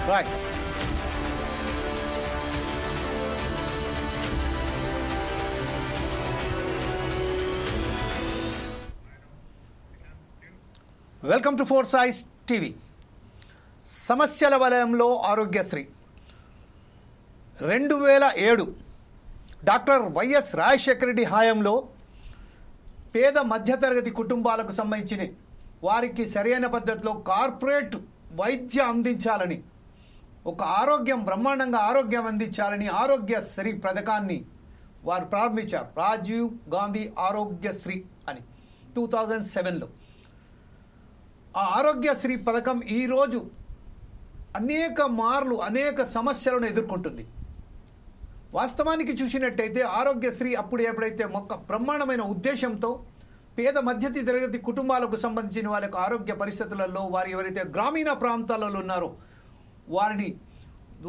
Right. Welcome to four size TV. సమస్యల వలయంలో Aarogyasri 2007 doctor YS Rajasekhara Reddy హయాంలో పేద మధ్యతరగతి కుటుంబాలకు సంబంధించిన వారికి సరైన పద్ధతిలో కార్పొరేట్ వైద్యం అందించాలని, ఒక బ్రహ్మాండంగా ఆరోగ్యం అందించాలని ఆరోగ్యశ్రీ పథకాన్ని వారు ప్రారంభించారు. రాజీవ్ గాంధీ ఆరోగ్యశ్రీ అని 2007లో. ఆ ఆరోగ్యశ్రీ పథకం ఈరోజు అనేక సమస్యలను ఎదుర్కొంటుంది. వాస్తవానికి చూసినట్టయితే ఆరోగ్యశ్రీ అప్పుడు ఎప్పుడైతే బ్రహ్మాండమైన ఉద్దేశంతో పేద మధ్యతరగతి తరగతి కుటుంబాలకు సంబంధించిన వాళ్ళ ఆరోగ్య పరిస్థితులలో వారు ఎవరైతే గ్రామీణ ప్రాంతాలలో ఉన్నారో వారిని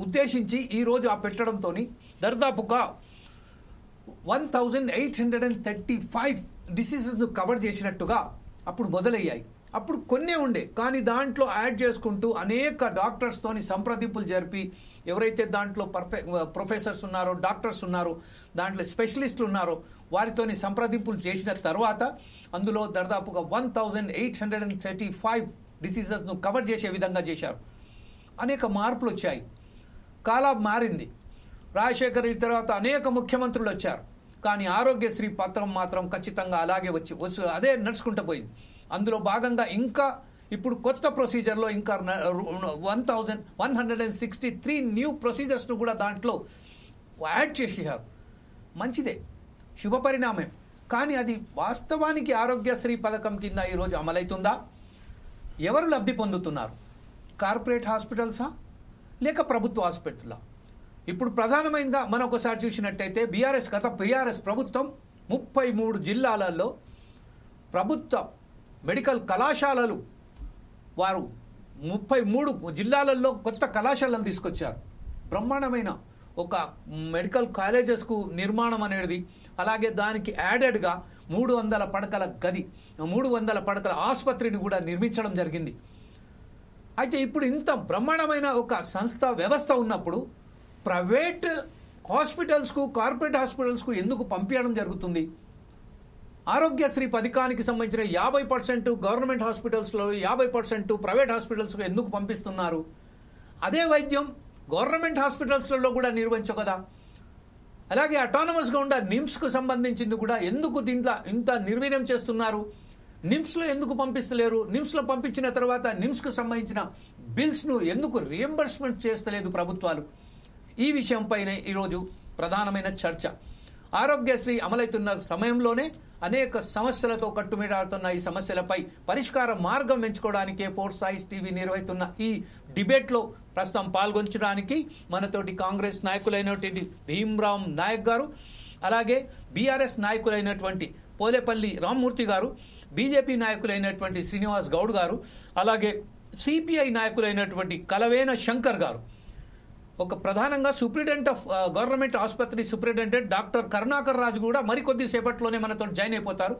ఉద్దేశించి ఈరోజు ఆ పెట్టడంతో దాదాపుగా 1835 డిసీజెస్ను కవర్ చేసినట్టుగా అప్పుడు మొదలయ్యాయి. అప్పుడు కొన్నే ఉండే, కానీ దాంట్లో యాడ్ చేసుకుంటూ అనేక డాక్టర్స్తోని సంప్రదింపులు జరిపి ఎవరైతే దాంట్లో ప్రొఫెసర్స్ ఉన్నారో, డాక్టర్స్ ఉన్నారో, దాంట్లో స్పెషలిస్టులు ఉన్నారో వారితోని సంప్రదింపులు చేసిన తర్వాత అందులో దాదాపుగా 1835 డిసీజెస్ను కవర్ చేసే విధంగా చేశారు. అనేక మార్పులు వచ్చాయి, కాలం మారింది. రాజశేఖర్ రెడ్డి తర్వాత అనేక ముఖ్యమంత్రులు వచ్చారు, కానీ ఆరోగ్యశ్రీ పత్రం మాత్రం ఖచ్చితంగా అలాగే వచ్చి అదే నడుచుకుంటూ పోయింది. అందులో భాగంగా ఇంకా ఇప్పుడు కొత్త ప్రొసీజర్లో ఇంకా 1163 న్యూ ప్రొసీజర్స్ను కూడా దాంట్లో యాడ్ చేసేశారు. మంచిదే, శుభ పరిణామం. కానీ అది వాస్తవానికి ఆరోగ్యశ్రీ పథకం కింద ఈరోజు అమలవుతుందా? ఎవరు లబ్ధి పొందుతున్నారు? కార్పొరేట్ హాస్పిటల్సా లేక ప్రభుత్వ హాస్పిటల్లా? ఇప్పుడు ప్రధానమైనగా మనం ఒకసారి చూసినట్టయితే బీఆర్ఎస్ ప్రభుత్వం 33 జిల్లాలలో ప్రభుత్వ మెడికల్ కళాశాలలు వారు 33 జిల్లాలలో కొత్త కళాశాలలు తీసుకొచ్చారు. బ్రహ్మాండమైన ఒక మెడికల్ కాలేజెస్కు నిర్మాణం అనేది, అలాగే దానికి యాడెడ్గా 300 పడకల గది, 300 పడకల ఆసుపత్రిని కూడా నిర్మించడం జరిగింది. అయితే ఇప్పుడు ఇంత బ్రహ్మాండమైన ఒక వ్యవస్థ ఉన్నప్పుడు ప్రైవేట్ హాస్పిటల్స్కు, కార్పొరేట్ హాస్పిటల్స్కు ఎందుకు పంపించడం జరుగుతుంది? ఆరోగ్యశ్రీ పథకానికి సంబంధించిన 50% గవర్నమెంట్ హాస్పిటల్స్లో, 50% ప్రైవేట్ హాస్పిటల్స్కు ఎందుకు పంపిస్తున్నారు? అదే వైద్యం గవర్నమెంట్ హాస్పిటల్స్లలో కూడా నిర్వహించు కదా. అలాగే అటానమస్గా ఉన్న నిమ్స్కు సంబంధించింది కూడా ఎందుకు దీంట్లో ఇంత నిర్వీర్యం చేస్తున్నారు? నిమ్స్లో ఎందుకు పంపిస్తలేరు? నిమ్స్లో పంపించిన తర్వాత నిమ్స్కు సంబంధించిన బిల్స్ను ఎందుకు రియంబర్స్మెంట్ చేస్తలేదు ప్రభుత్వాలు? ఈ విషయంపైనే ఈరోజు ప్రధానమైన చర్చ. ఆరోగ్యశ్రీ అమలవుతున్న సమయంలోనే అనేక సమస్యలతో కట్టుమిటాడుతున్న ఈ సమస్యలపై పరిష్కార మార్గం ఎంచుకోవడానికే ఫోర్ సైజ్ టీవీ నిర్వహిస్తున్న ఈ డిబేట్లో ప్రస్తుతం పాల్గొంచడానికి మనతోటి కాంగ్రెస్ నాయకులైనటువంటి భీమ్రామ్ నాయక్ గారు, అలాగే బీఆర్ఎస్ నాయకులైనటువంటి పోలేపల్లి రామ్మూర్తి గారు, బీజేపీ నాయకులైనటువంటి శ్రీనివాస్ గౌడ్ గారు, అలాగే సిపిఐ నాయకులైనటువంటి కలవేన శంకర్ గారు, ఒక ప్రధానంగా సూపరింటెండెంట్ ఆఫ్ గవర్నమెంట్ ఆసుపత్రి సూపరింటెండెంట్ డాక్టర్ కరుణాకర్ రాజు కూడా మరికొద్ది సేపట్లోనే మనతో జాయిన్ అయిపోతారు.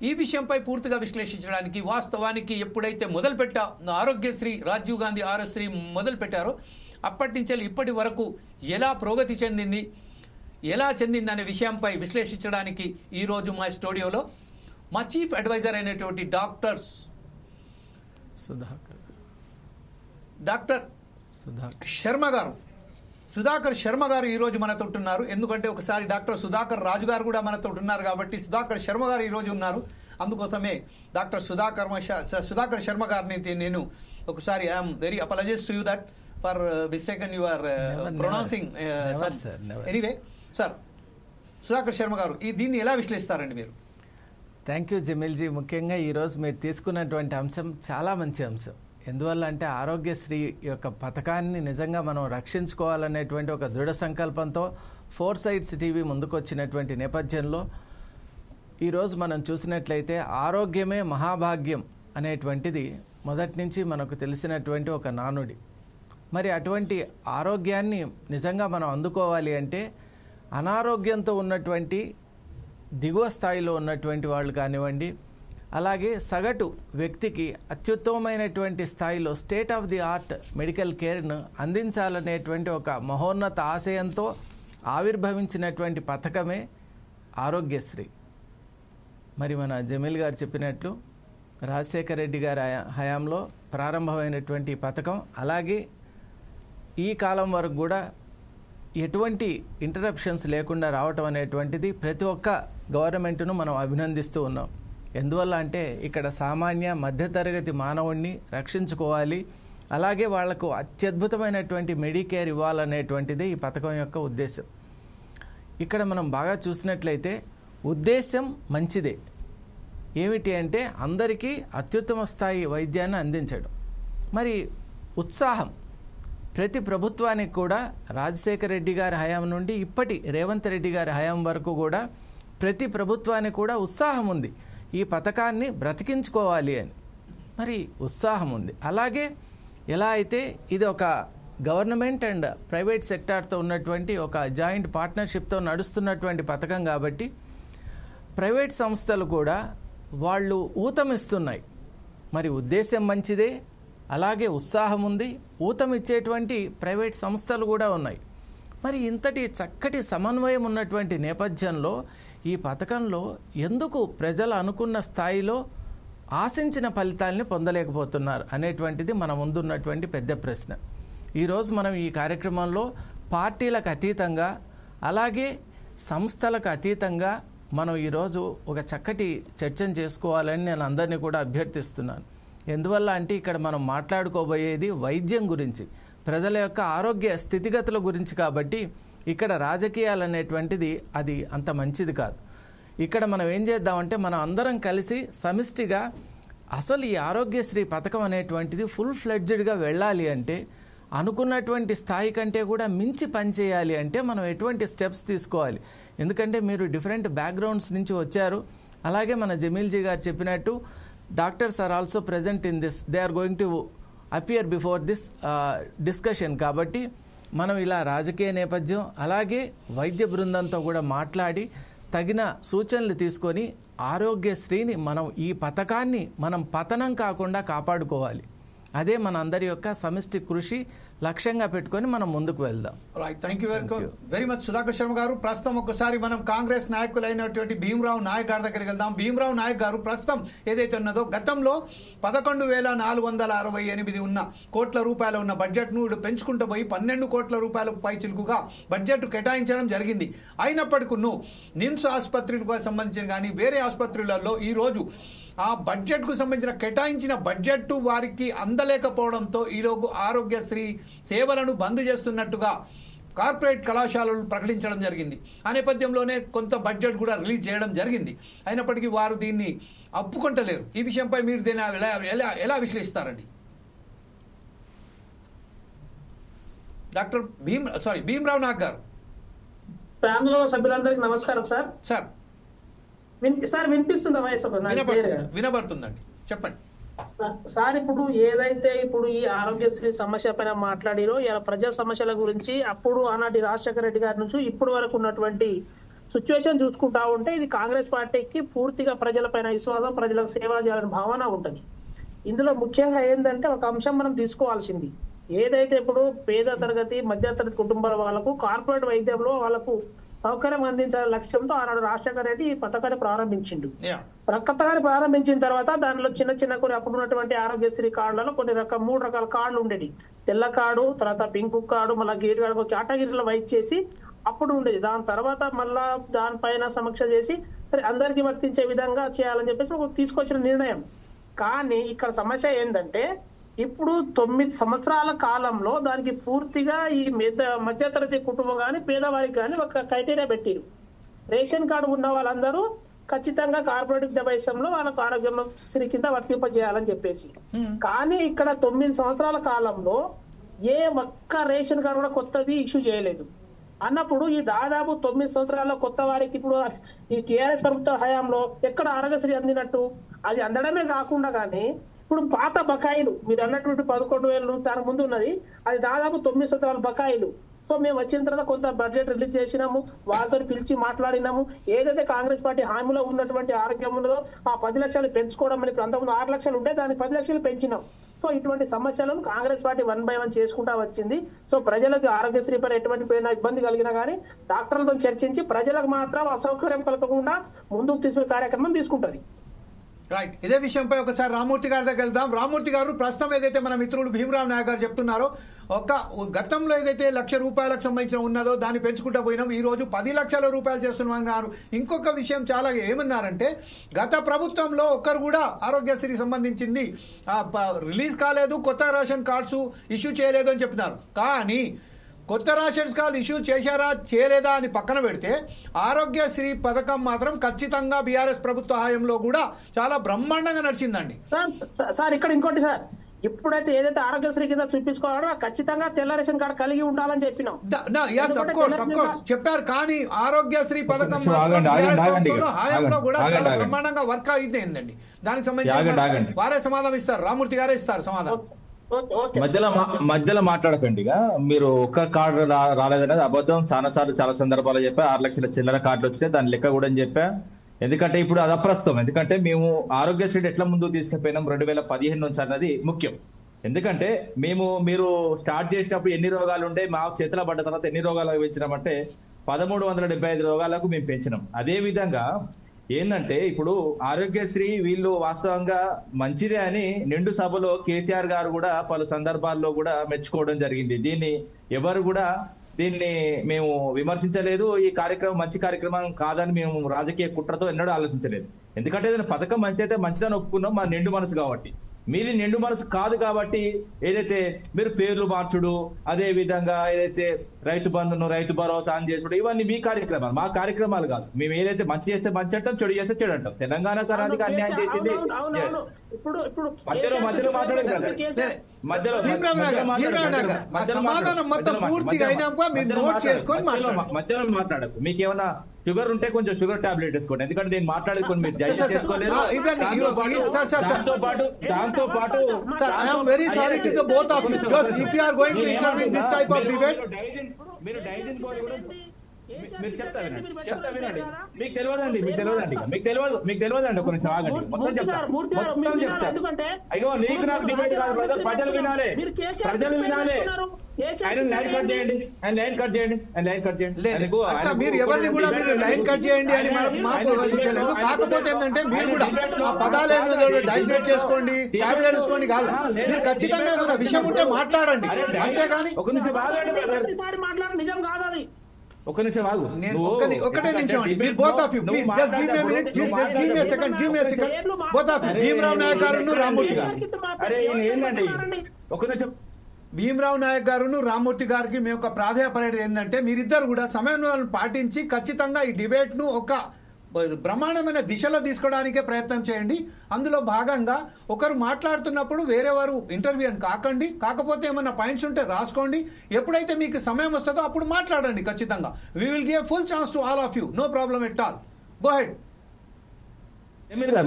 ఈ విషయంపై పూర్తిగా విశ్లేషించడానికి, వాస్తవానికి ఎప్పుడైతే ఆరోగ్యశ్రీ రాజీవ్ గాంధీ ఆరోగ్యశ్రీ మొదలు పెట్టారో అప్పటి నుంచి ఇప్పటి వరకు ఎలా ప్రగతి చెందింది అనే విషయంపై విశ్లేషించడానికి ఈరోజు మా స్టూడియోలో మా చీఫ్ అడ్వైజర్ అయినటువంటి డాక్టర్ సుధాకర్ శర్మ గారు ఈరోజు మనతో ఉన్నారు. ఎందుకంటే ఒకసారి డాక్టర్ సుధాకర్ రాజు గారు కూడా మనతో ఉన్నారు కాబట్టి సుధాకర్ శర్మ గారు ఈరోజు ఉన్నారు. అందుకోసమే డాక్టర్ సుధాకర్ శర్మ గారిని నేను ఒకసారి I'm very apologise to you that for mistaken your pronouncing. Anyway sir, Sudhakar Sharma గారు దీన్ని ఎలా విశ్లేషిస్తారండి మీరు? Thank you Jameelji. ముఖ్యంగా ఈరోజు మీరు తీసుకున్నటువంటి అంశం చాలా మంచి అంశం. ఎందువల్ల అంటే ఆరోగ్యశ్రీ యొక్క పథకాన్ని నిజంగా మనం రక్షించుకోవాలనేటువంటి ఒక దృఢ సంకల్పంతో ఫోర్ సైడ్స్ టీవీ ముందుకొచ్చినటువంటి నేపథ్యంలో ఈరోజు మనం చూసినట్లయితే ఆరోగ్యమే మహాభాగ్యం అనేటువంటిది మొదటి నుంచి మనకు తెలిసినటువంటి ఒక నానుడి. మరి అటువంటి ఆరోగ్యాన్ని నిజంగా మనం అందుకోవాలి అంటే అనారోగ్యంతో ఉన్నటువంటి దిగువ స్థాయిలో ఉన్నటువంటి వాళ్ళు కానివ్వండి, అలాగే సగటు వ్యక్తికి అత్యుత్తమమైనటువంటి స్థాయిలో state of the art medical కేర్ను అందించాలనేటువంటి ఒక మహోన్నత ఆశయంతో ఆవిర్భవించినటువంటి పథకమే ఆరోగ్యశ్రీ. మరి మన జమీల్ గారు చెప్పినట్లు రాజశేఖర రెడ్డి గారి హయాంలో ప్రారంభమైనటువంటి పథకం అలాగే ఈ కాలం వరకు కూడా ఎటువంటి ఇంటరప్షన్స్ లేకుండా రావటం అనేటువంటిది ప్రతి ఒక్క గవర్నమెంట్ను మనం అభినందిస్తూ ఉన్నాం. ఎందువల్ల అంటే ఇక్కడ సామాన్య మధ్యతరగతి మానవుడిని రక్షించుకోవాలి, అలాగే వాళ్లకు అత్యద్భుతమైనటువంటి మెడికేర్ ఇవ్వాలనేటువంటిది ఈ పథకం యొక్క ఉద్దేశం. ఇక్కడ మనం బాగా చూసినట్లయితే ఉద్దేశం మంచిదే. ఏమిటి అంటే అందరికీ అత్యుత్తమ స్థాయి వైద్యాన్ని అందించడం. మరి ఉత్సాహం ప్రతి ప్రభుత్వానికి కూడా రాజశేఖర రెడ్డి గారి హయాం నుండి ఇప్పటి రేవంత్ రెడ్డి గారి హయాం వరకు కూడా ప్రతి ప్రభుత్వానికి కూడా ఉత్సాహం ఉంది ఈ పథకాన్ని బ్రతికించుకోవాలి అని. మరి ఉత్సాహం ఉంది. అలాగే ఎలా అయితే ఇది ఒక గవర్నమెంట్ అండ్ ప్రైవేట్ సెక్టార్తో ఉన్నటువంటి ఒక జాయింట్ పార్ట్నర్షిప్తో నడుస్తున్నటువంటి పథకం కాబట్టి ప్రైవేట్ సంస్థలు కూడా వాళ్ళు ఊతమిస్తున్నాయి. మరి ఉద్దేశం మంచిదే, అలాగే ఉత్సాహం ఉంది, ఊతమిచ్చేటువంటి ప్రైవేట్ సంస్థలు కూడా ఉన్నాయి. మరి ఇంతటి చక్కటి సమన్వయం ఉన్నటువంటి నేపథ్యంలో ఈ పథకంలో ఎందుకు ప్రజలు అనుకున్న స్థాయిలో ఆశించిన ఫలితాలని పొందలేకపోతున్నారు అనేటువంటిది మన ముందున్నటువంటి పెద్ద ప్రశ్న. ఈరోజు మనం ఈ కార్యక్రమంలో పార్టీలకు అతీతంగా అలాగే సంస్థలకు అతీతంగా మనం ఈరోజు ఒక చక్కటి చర్చను చేసుకోవాలని నేను అందరినీ కూడా అభ్యర్థిస్తున్నాను. ఎందువల్ల అంటే ఇక్కడ మనం మాట్లాడుకోబోయేది వైద్యం గురించి, ప్రజల యొక్క ఆరోగ్య స్థితిగతుల గురించి. కాబట్టి ఇక్కడ రాజకీయాలు అనేటువంటిది అది అంత మంచిది కాదు. ఇక్కడ మనం ఏం చేద్దామంటే మనం అందరం కలిసి సమిష్టిగా అసలు ఈ ఆరోగ్యశ్రీ పథకం అనేటువంటిది ఫుల్ ఫ్లెడ్జ్డ్గా వెళ్ళాలి అంటే, అనుకున్నటువంటి స్థాయి కంటే కూడా మించి పనిచేయాలి అంటే మనం ఎటువంటి స్టెప్స్ తీసుకోవాలి. ఎందుకంటే మీరు డిఫరెంట్ బ్యాక్గ్రౌండ్స్ నుంచి వచ్చారు. అలాగే మన జమీల్జీ గారు చెప్పినట్టు doctors are also present in this, they are going to appear before this discussion. కాబట్టి మనం ఇలా రాజకీయ నేపథ్యం అలాగే వైద్య బృందంతో కూడా మాట్లాడి తగిన సూచనలు తీసుకొని ఆరోగ్యశ్రీని మనం ఈ పథకాన్ని మనం పతనం కాకుండా కాపాడుకోవాలి. అదే మన అందరి యొక్క సమిష్టి కృషి లక్ష్యంగా పెట్టుకొని మనం ముందుకు వెళ్దాం. Right, thank you very much Sudhakar Sharma గారు. ప్రస్తుతం ఒకసారి మనం కాంగ్రెస్ నాయకులైనటువంటి భీమరావు నాయక్ గారి దగ్గరికి వెళ్దాం. భీమరావు నాయక్ గారు, ప్రస్తుతం ఏదైతే ఉన్నదో గతంలో 11,468 ఉన్న కోట్ల రూపాయలు ఉన్న బడ్జెట్ను పెంచుకుంటూ పోయి 12 కోట్ల రూపాయలకు పైచిలుకుగా బడ్జెట్ కేటాయించడం జరిగింది. అయినప్పటికీ నిమ్స్ ఆసుపత్రికి సంబంధించిన కానీ వేరే ఆసుపత్రులలో ఈరోజు ఆ బడ్జెట్కు సంబంధించిన కేటాయించిన బడ్జెట్ వారికి అందలేకపోవడంతో ఈలోగు ఆరోగ్యశ్రీ సేవలను బంద్ చేస్తున్నట్టుగా కార్పొరేట్ కళాశాలలు ప్రకటించడం జరిగింది. ఆ నేపథ్యంలోనే కొంత బడ్జెట్ కూడా రిలీజ్ చేయడం జరిగింది. అయినప్పటికీ వారు దీన్ని ఒప్పుకుంటలేరు. ఈ విషయంపై మీరు దీన్ని ఎలా విశ్లేషిస్తారండి? డాక్టర్ భీమరావు నాయక్ గారు. ప్యానెల్ సభ్యులందరికీ నమస్కారం సార్. సార్ వినిపిస్తుందా వాయిస్? వినబడుతుందండి, చెప్పండి సార్. ఇప్పుడు ఏదైతే ఇప్పుడు ఈ ఆరోగ్యశ్రీ సమస్య పైన మాట్లాడిరో, ఇలా ప్రజా సమస్యల గురించి అప్పుడు ఆనాటి రాజశేఖర రెడ్డి గారి నుంచి ఇప్పటి వరకు ఉన్నటువంటి సిచ్యువేషన్ చూసుకుంటా ఉంటే ఇది కాంగ్రెస్ పార్టీకి పూర్తిగా ప్రజలపైన విశ్వాసం, ప్రజలకు సేవ చేయాలని భావన ఉంటుంది. ఇందులో ముఖ్యంగా ఏంటంటే ఒక అంశం మనం తీసుకోవాల్సింది, ఏదైతే ఇప్పుడు పేద తరగతి మధ్యతరగతి కుటుంబాల వాళ్ళకు కార్పొరేట్ వైద్యంలో వాళ్ళకు సౌకర్యం అందించాలనే లక్ష్యంతో ఆనాడు రాజశేఖర రెడ్డి ఈ పథకాన్ని ప్రారంభించిండు. పథకాన్ని ప్రారంభించిన తర్వాత దానిలో చిన్న కొన్ని అప్పుడు ఉన్నటువంటి ఆరోగ్యశ్రీ కార్డులలో కొన్ని 3 రకాల కార్డులు ఉండేవి. తెల్ల కార్డు, తర్వాత పింక్ కార్డు, మళ్ళీ గేరు కార్డు కేటగిరీలో వైట్ చేసి అప్పుడు ఉండేది. దాని తర్వాత మళ్ళా దానిపైన సమీక్ష చేసి సరే అందరికీ వర్తించే విధంగా చేయాలని చెప్పేసి తీసుకొచ్చిన నిర్ణయం. కానీ ఇక్కడ సమస్య ఏంటంటే ఇప్పుడు 9 సంవత్సరాల కాలంలో దానికి పూర్తిగా ఈ మధ్యతరగతి కుటుంబం కానీ పేదవారికి కానీ ఒక క్రైటీరియా పెట్టిరు. రేషన్ కార్డు ఉన్న వాళ్ళందరూ ఖచ్చితంగా కార్పొరేట్ విద్యా వైద్యంలో వాళ్ళకు ఆరోగ్యశ్రీ కింద వర్తింపజేయాలని చెప్పేసి. కానీ ఇక్కడ 9 సంవత్సరాల కాలంలో ఏ ఒక్క రేషన్ కార్డు కూడా కొత్తది ఇష్యూ చేయలేదు. అన్నప్పుడు ఈ దాదాపు 9 సంవత్సరాల్లో కొత్త వారికి ఇప్పుడు ఈ టీఆర్ఎస్ ప్రభుత్వ హయాంలో ఎక్కడ ఆరోగ్యశ్రీ అందినట్టు? అది అందడమే కాకుండా కానీ ఇప్పుడు పాత బకాయిలు మీరు అన్నటువంటి 11,000 దాని ముందు ఉన్నది, అది దాదాపు 9 సంవత్సరాల బకాయిలు సో మేము వచ్చిన తర్వాత కొంత బడ్జెట్ రిలీజ్ చేసినాము, వాళ్ళతో పిలిచి మాట్లాడినాము. ఏదైతే కాంగ్రెస్ పార్టీ హామీలో ఉన్నటువంటి ఆరోగ్యం ఉన్నదో ఆ 10 లక్షలు పెంచుకోవడం అని అంతకుముందు 6 లక్షలు ఉంటే దాన్ని 10 లక్షలు పెంచినాం. సో ఇటువంటి సమస్యలను కాంగ్రెస్ పార్టీ 1 by 1 చేసుకుంటా వచ్చింది. సో ప్రజలకు ఆరోగ్యశ్రీ పై ఎటువంటి ఇబ్బంది కలిగినా కానీ డాక్టర్లతో చర్చించి ప్రజలకు మాత్రం అసౌకర్యం కలగకుండా ముందుకు తీసుకునే కార్యక్రమం తీసుకుంటది. రైట్, ఇదే విషయంపై ఒకసారి రామ్మూర్తి గారి దగ్గర వెళ్దాం. రామ్మూర్తి గారు, ప్రస్తుతం ఏదైతే మన మిత్రుడు భీమరావు నాయక్ గారు చెప్తున్నారో, గతంలో ఏదైతే ₹1,00,000 సంబంధించిన ఉన్నదో దాన్ని పెంచుకుంటూ పోయినాం, ఈ రోజు 10 లక్షల రూపాయలు చేస్తున్నాం గారు. ఇంకొక విషయం చాలా ఏమన్నారంటే, గత ప్రభుత్వంలో ఒక్కరు కూడా ఆరోగ్యశ్రీ సంబంధించింది రిలీజ్ కాలేదు, కొత్త రేషన్ కార్డ్స్ ఇష్యూ చేయలేదు అని చెప్తున్నారు. కానీ కొత్త రేషన్ కార్డు ఇష్యూ చేశారా చేయలేదా అని పక్కన పెడితే ఆరోగ్యశ్రీ పథకం మాత్రం ఖచ్చితంగా బీఆర్ఎస్ ప్రభుత్వ హయాంలో కూడా చాలా బ్రహ్మాండంగా నడిచిందండి. సార్ ఇక్కడ ఇంకోటి సార్, ఇప్పుడైతే ఏదైతే ఆరోగ్యశ్రీ కింద చూపించుకోవాలో ఖచ్చితంగా తెల్ల రేషన్ కార్డు కలిగి ఉండాలని చెప్పినాం. చెప్పారు, కానీ ఆరోగ్యశ్రీ పథకం హయాంలో కూడా చాలా బ్రహ్మాండంగా వర్క్ అయిందండి. దానికి సంబంధించి వారే సమాధానం ఇస్తారు, రామ్మూర్తి గారే ఇస్తారు సమాధానం. మధ్యలో మాట్లాడకండి. మీరు ఒక్క కార్డు రాలేదనేది అబద్ధం. చాలా సందర్భాలు చెప్పా. 6 లక్షల చిల్లర కార్డులు వచ్చినాయి, దాని లెక్క కూడా అని చెప్పా. ఎందుకంటే ఇప్పుడు అది అప్రస్తుతం. ఎందుకంటే మేము ఆరోగ్యశ్రీ ఎట్లా ముందుకు తీసుకుపోయినాం 2015 నుంచి అన్నది ముఖ్యం. ఎందుకంటే మీరు స్టార్ట్ చేసినప్పుడు ఎన్ని రోగాలు ఉండే, మా చేతిలో పడ్డ తర్వాత ఎన్ని రోగాలకు పెంచినామంటే 1375 రోగాలకు మేము పెంచినాం. అదే విధంగా ఏంటంటే ఇప్పుడు ఆరోగ్యశ్రీ వీళ్ళు వాస్తవంగా మంచిదే అని నిండు సభలో కేసీఆర్ గారు కూడా పలు సందర్భాల్లో కూడా మెచ్చుకోవడం జరిగింది. ఎవరు కూడా దీన్ని మేము విమర్శించలేదు. ఈ కార్యక్రమం మంచి కార్యక్రమం కాదని మేము రాజకీయ కుట్రతో ఎన్నడూ ఆలోచించలేదు. ఎందుకంటే ఏదైనా పథకం మంచి అయితే మంచిదని ఒప్పుకున్నాం, మా నిండు మనసు కాబట్టి. మీది నిండు మనసు కాదు కాబట్టి ఏదైతే మీరు పేర్లు మార్చుడు, అదే విధంగా ఏదైతే రైతు బంధును రైతు భరోసా అని చేసుడు, ఇవన్నీ మీ కార్యక్రమాలు, మా కార్యక్రమాలు కాదు. మేము ఏదైతే మంచి చేస్తే మంచి అంటాం, చెడు చేస్తే చెడు అంటాం. తెలంగాణ కరానికి అన్యాయం చేసింది. మధ్యలో మాట్లాడదు కదా, మధ్యలో మాట్లాడకు. మీకేమన్నా షుగర్ ఉంటే కొంచెం షుగర్ టాబ్లెట్ వేసుకోండి. ఎందుకంటే నేను మాట్లాడేది కొన్ని మీరు డైజెస్ట్ చేసుకోలేదు. దాంతో పాటు మీరు డైజెన్ గోళీ కూడా మీరు చెప్తా వినండి. మీకు తెలియదండి ఒక నిమిషం ఆగండి. మొత్తం చెప్తారు. అయ్యో నీకు నాకు డిబేట్ కాదు బ్రదర్, ప్రజలు వినాలి. ఆయన లైన్ కట్ చేయండి. మీరు ఎవరిని కూడా మీరు లైన్ కట్ చేయండి అని మాకు వదిలించలేదు. కాకపోతే ఏంటంటే మీరు కూడా ఆ పదాలు డైగ్రేట్ చేసుకోండి, టాబ్లెట్ వేసుకోండి కాదు. మీరు ఖచ్చితంగా ఏమైనా విషయం ఉంటే మాట్లాడండి, అంతేగాని ఒక నిమిషం మాట్లాడండి. నిజం కాదు అది. ఒక నిమిషం ఆగు. ఒకటే నిమిషం అండి. మీరు both of you, please just give me a minute. Just give me a second. Both of you, Bhimarao Naik గారును Rammurthy గారు. అరే ఏంటండి ఒక నిమిషం. భీమరావు నాయక్ గారును రామ్మూర్తి గారికి మేము ఒక ప్రాధాన్యపడేది ఏంటంటే, మీరిద్దరు కూడా సమన్వయాలను పాటించి ఖచ్చితంగా ఈ డిబేట్ ను ఒక బ్రహ్మాండమైన దిశలో తీసుకోవడానికే ప్రయత్నం చేయండి. అందులో భాగంగా ఒకరు మాట్లాడుతున్నప్పుడు వేరే వారు ఇంటర్వ్యూ అని కాకండి. కాకపోతే ఏమన్నా పాయింట్స్ ఉంటే రాసుకోండి. ఎప్పుడైతే మీకు సమయం వస్తుందో అప్పుడు మాట్లాడండి. ఖచ్చితంగా we will give full chance to all of you, no problem at all. Go ahead.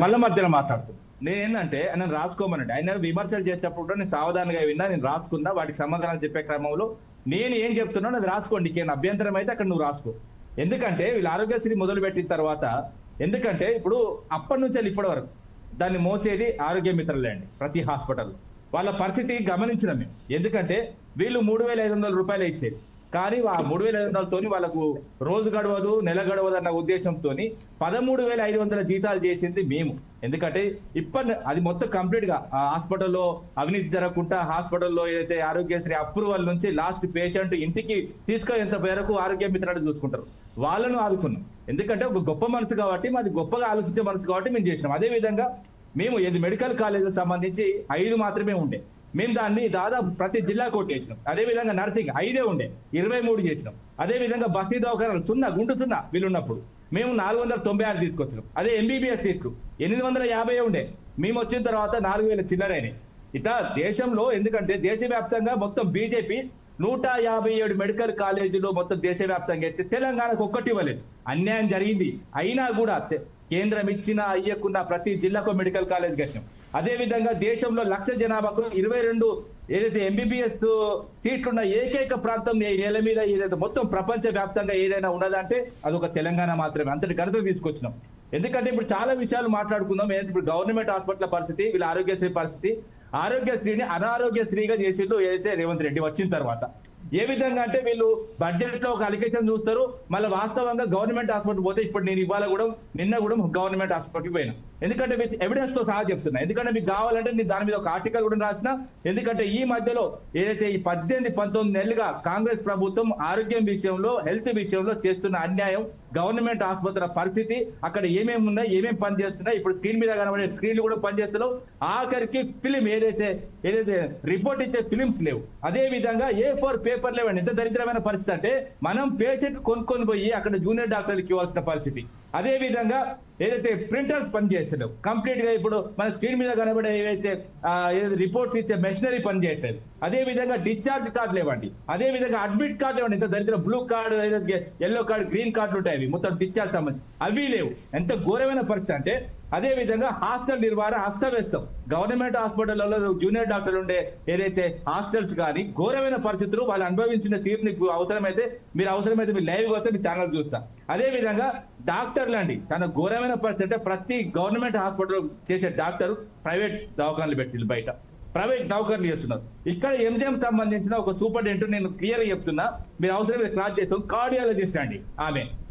మళ్ళీ మధ్యలో మాట్లాడుతున్నాను. నేనేంటంటే ఆయన రాసుకోమనండి. ఆయన విమర్శలు చేసేటప్పుడు నేను సావధానంగా విన్నా, నేను రాసుకున్నా. వాటికి సమాధానాలు చెప్పే క్రమంలో నేను ఏం చెప్తున్నాను అది రాసుకోండి. నీకేం అభ్యంతరం అయితే అక్కడ నువ్వు రాసుకో. ఎందుకంటే వీళ్ళు ఆరోగ్యశ్రీ మొదలు పెట్టిన తర్వాత, ఎందుకంటే ఇప్పుడు అప్పటి నుంచి ఇప్పటి వరకు దాన్ని మోసేది ఆరోగ్య మిత్రులే అండి. ప్రతి హాస్పిటల్ వాళ్ళ పరిస్థితి గమనించిన మేము. ఎందుకంటే వీళ్ళు 3,500 రూపాయలు ఇచ్చేది, కానీ ఆ 3,500తోని వాళ్ళకు రోజు గడవదు, నెల గడవదు అన్న ఉద్దేశంతో 13,500 జీతాలు చేసింది మేము. ఎందుకంటే అది మొత్తం కంప్లీట్ గా హాస్పిటల్లో అవినీతి జరగకుండా, హాస్పిటల్లో ఏదైతే ఆరోగ్యశ్రీ అప్రూవల్ నుంచి లాస్ట్ పేషెంట్ ఇంటికి తీసుకెళ్లేంత మేరకు ఆరోగ్య మిత్రులు చూసుకుంటారు. వాళ్ళను ఆదుకున్నాం. ఎందుకంటే ఒక గొప్ప మనసు కాబట్టి, మాది గొప్పగా ఆలోచించే మనసు కాబట్టి మేము చేసినాం. అదే విధంగా మేము మెడికల్ కాలేజీకి సంబంధించి 5 మాత్రమే ఉండే, మేము దాన్ని దాదాపు ప్రతి జిల్లాకు ఒకటి చేసినాం. అదే విధంగా నర్సింగ్ 5 ఉండే, 23 చేసినాం. అదే విధంగా బస్తీ దవాఖానాలు 0 గుంటుతున్నా వీళ్ళున్నప్పుడు మేము 496 తీసుకొచ్చినాం. అదే ఎంబీబీఎస్ సీట్లు 850 ఉండే, మేము వచ్చిన తర్వాత 4,000 చిల్లరైనాయి. ఇట్లా దేశంలో, ఎందుకంటే దేశవ్యాప్తంగా మొత్తం బీజేపీ 157 మెడికల్ కాలేజీలు మొత్తం దేశవ్యాప్తంగా అయితే తెలంగాణకు ఒక్కటి ఇవ్వలేదు. అన్యాయం జరిగింది. అయినా కూడా కేంద్రం ఇచ్చినా అయ్యకున్నా ప్రతి జిల్లాకు మెడికల్ కాలేజ్ కట్టినాం. అదే విధంగా దేశంలో 1,00,000 జనాభాకు 22 ఏదైతే ఎంబీబీఎస్ సీట్లున్న ఏకైక ప్రాంతం ఈ నేల మీద ఏదైతే మొత్తం ప్రపంచ వ్యాప్తంగా ఏదైనా ఉన్నదంటే అదొక తెలంగాణ మాత్రమే. అంతటి ఘనత తీసుకొచ్చినాం. ఎందుకంటే ఇప్పుడు చాలా విషయాలు మాట్లాడుకుందాం. ఇప్పుడు గవర్నమెంట్ హాస్పిటల్ పరిస్థితి, వీళ్ళ ఆరోగ్యశ్రీ పరిస్థితి, ఆరోగ్యశ్రీని అనారోగ్యశ్రీగా చేసిండు ఏదైతే రేవంత్ రెడ్డి వచ్చిన తర్వాత. ఏ విధంగా అంటే వీళ్ళు బడ్జెట్ లో ఒక అలికేషన్ చూస్తారు, మళ్ళీ వాస్తవంగా గవర్నమెంట్ హాస్పిటల్ పోతే ఇప్పుడు నేను ఇవాళ కూడా నిన్న కూడా గవర్నమెంట్ హాస్పిటల్కి పోయినా. ఎందుకంటే విత్ ఎవిడెన్స్ తో సహా చెప్తున్నా. ఎందుకంటే మీకు కావాలంటే నేను దాని మీద ఒక ఆర్టికల్ కూడా రాసిన. ఎందుకంటే ఈ మధ్యలో ఏదైతే ఈ 18-19 నెలలుగా కాంగ్రెస్ ప్రభుత్వం ఆరోగ్యం విషయంలో, హెల్త్ విషయంలో చేస్తున్న అన్యాయం, గవర్నమెంట్ ఆసుపత్రుల పరిస్థితి, అక్కడ ఏమేమి ఉన్నాయి, ఏమేమి పని చేస్తున్నాయి, ఇప్పుడు స్క్రీన్ మీద కనబడే స్క్రీన్లు కూడా పనిచేస్తున్నావు. ఆఖరికి ఫిలిం ఏదైతే రిపోర్ట్ ఇచ్చే ఫిలిమ్స్ లేవు. అదే విధంగా A4 పేపర్ లేవండి. ఎంత దరిద్రమైన పరిస్థితి అంటే మనం పేషెంట్ కొనుక్కొని పోయి అక్కడ జూనియర్ డాక్టర్లకి ఇవ్వాల్సిన పరిస్థితి. అదే విధంగా ఏదైతే ప్రింటర్స్ పనిచేస్తలేవు కంప్లీట్ గా. ఇప్పుడు మన స్క్రీన్ మీద కనబడే ఏవైతే రిపోర్ట్స్ ఇచ్చే మెషినరీ పని చేయట్లేదు. అదే విధంగా డిశ్చార్జ్ కార్డు లేవండి. అదే విధంగా అడ్మిట్ కార్డు లేవండి. ఇంత దరిద్ర blue card, yellow card, green కార్డులు ఉంటాయి, అవి మొత్తం డిశ్చార్జ్ సంబంధించి అవి లేవు. ఎంత ఘోరమైన పరిస్థితి అంటే. అదే విధంగా హాస్టల్ నిర్వహణ అస్తవ్యస్తం. గవర్నమెంట్ హాస్పిటల్లో జూనియర్ డాక్టర్లు ఉండే ఏదైతే హాస్టల్స్ కానీ ఘోరమైన పరిస్థితులు, వాళ్ళు అనుభవించిన తీరుని అవసరమైతే మీరు లైవ్ వస్తే మీ ఛానల్ చూస్తా. అదే విధంగా డాక్టర్లు అండి, తన ఘోరమైన పరిస్థితి అంటే ప్రతి గవర్నమెంట్ హాస్పిటల్ చేసే డాక్టర్ ప్రైవేట్ దవాఖానలు పెట్టింది, బయట ప్రైవేట్ దవాఖానలు చేస్తున్నారు. ఇక్కడ ఎంజిఎం సంబంధించిన ఒక సూపరింటెండెంట్, నేను క్లియర్ గా చెప్తున్నా, మీరు అవసరమైతే క్లాస్ చేస్తాం, కార్డియాలజిస్ట్ అండి.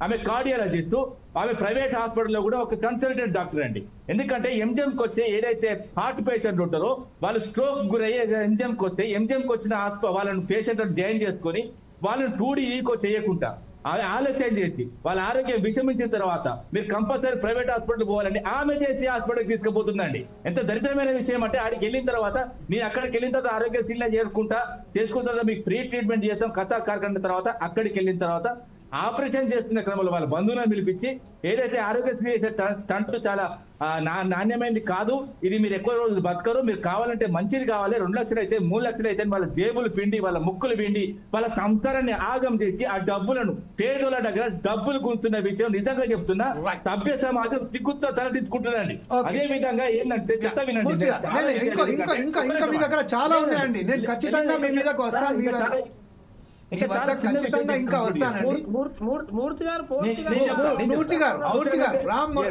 ఆమె కార్డియాలజిస్ట్, ఆమె ప్రైవేట్ హాస్పిటల్లో కూడా ఒక కన్సల్టెంట్ డాక్టర్ అండి. ఎందుకంటే ఎంజిఎంకి వస్తే ఏదైతే హార్ట్ పేషెంట్ ఉంటారో వాళ్ళు స్ట్రోక్ గురయ్యే ఎంజిఎంకి వస్తే, ఎంజిఎంకి వచ్చిన వాళ్ళని పేషెంట్ జాయిన్ చేసుకొని వాళ్ళని 2D ఈకో చేయకుండా ఆలస్యం చేసి వాళ్ళ ఆరోగ్యం విషమించిన తర్వాత మీరు కంపల్సరీ ప్రైవేట్ హాస్పిటల్ పోవాలండి. ఆమె చేసి హాస్పిటల్కి తీసుకుపోతుందండి. ఎంత దరిద్రమైన విషయం అంటే, ఆడికి వెళ్ళిన తర్వాత నేను అక్కడికి వెళ్ళిన తర్వాత ఆరోగ్యశ్రీలో చేసుకున్న తర్వాత మీకు ఫ్రీ ట్రీట్మెంట్ చేస్తాం కథా కార్యక్రమం తర్వాత, అక్కడికి వెళ్ళిన తర్వాత ఆపరేషన్ చేస్తున్న క్రమంలో వాళ్ళ బంధువులను పిలిపించి ఏదైతే ఆరోగ్యశ్రీ చేసే స్టంట్ చాలా నాణ్యమైనది కాదు, ఇది మీరు ఎక్కువ రోజులు బతకరు, మీరు కావాలంటే మంచిది కావాలి, 2 లక్షలు అయితే 3 లక్షలు అయితే వాళ్ళ జేబులు పిండి, వాళ్ళ ముక్కులు పిండి, వాళ్ళ సంసారాన్ని ఆగం చేసి ఆ డబ్బులను పేదల దగ్గర డబ్బులు గుంటున్న విషయం నిజంగా చెప్తున్నా. సభ్య సమాజం సిగ్గుతో తలదించుకుంటుందండి. అదే విధంగా ఏంటంటే చెత్త వినండి, ఇంకా మీ దగ్గర చాలా ఉన్నాయండి. నేను ఖచ్చితంగా మీ మీదకి వస్తాను, ఖచ్చితంగా ఇంకా వస్తానండి.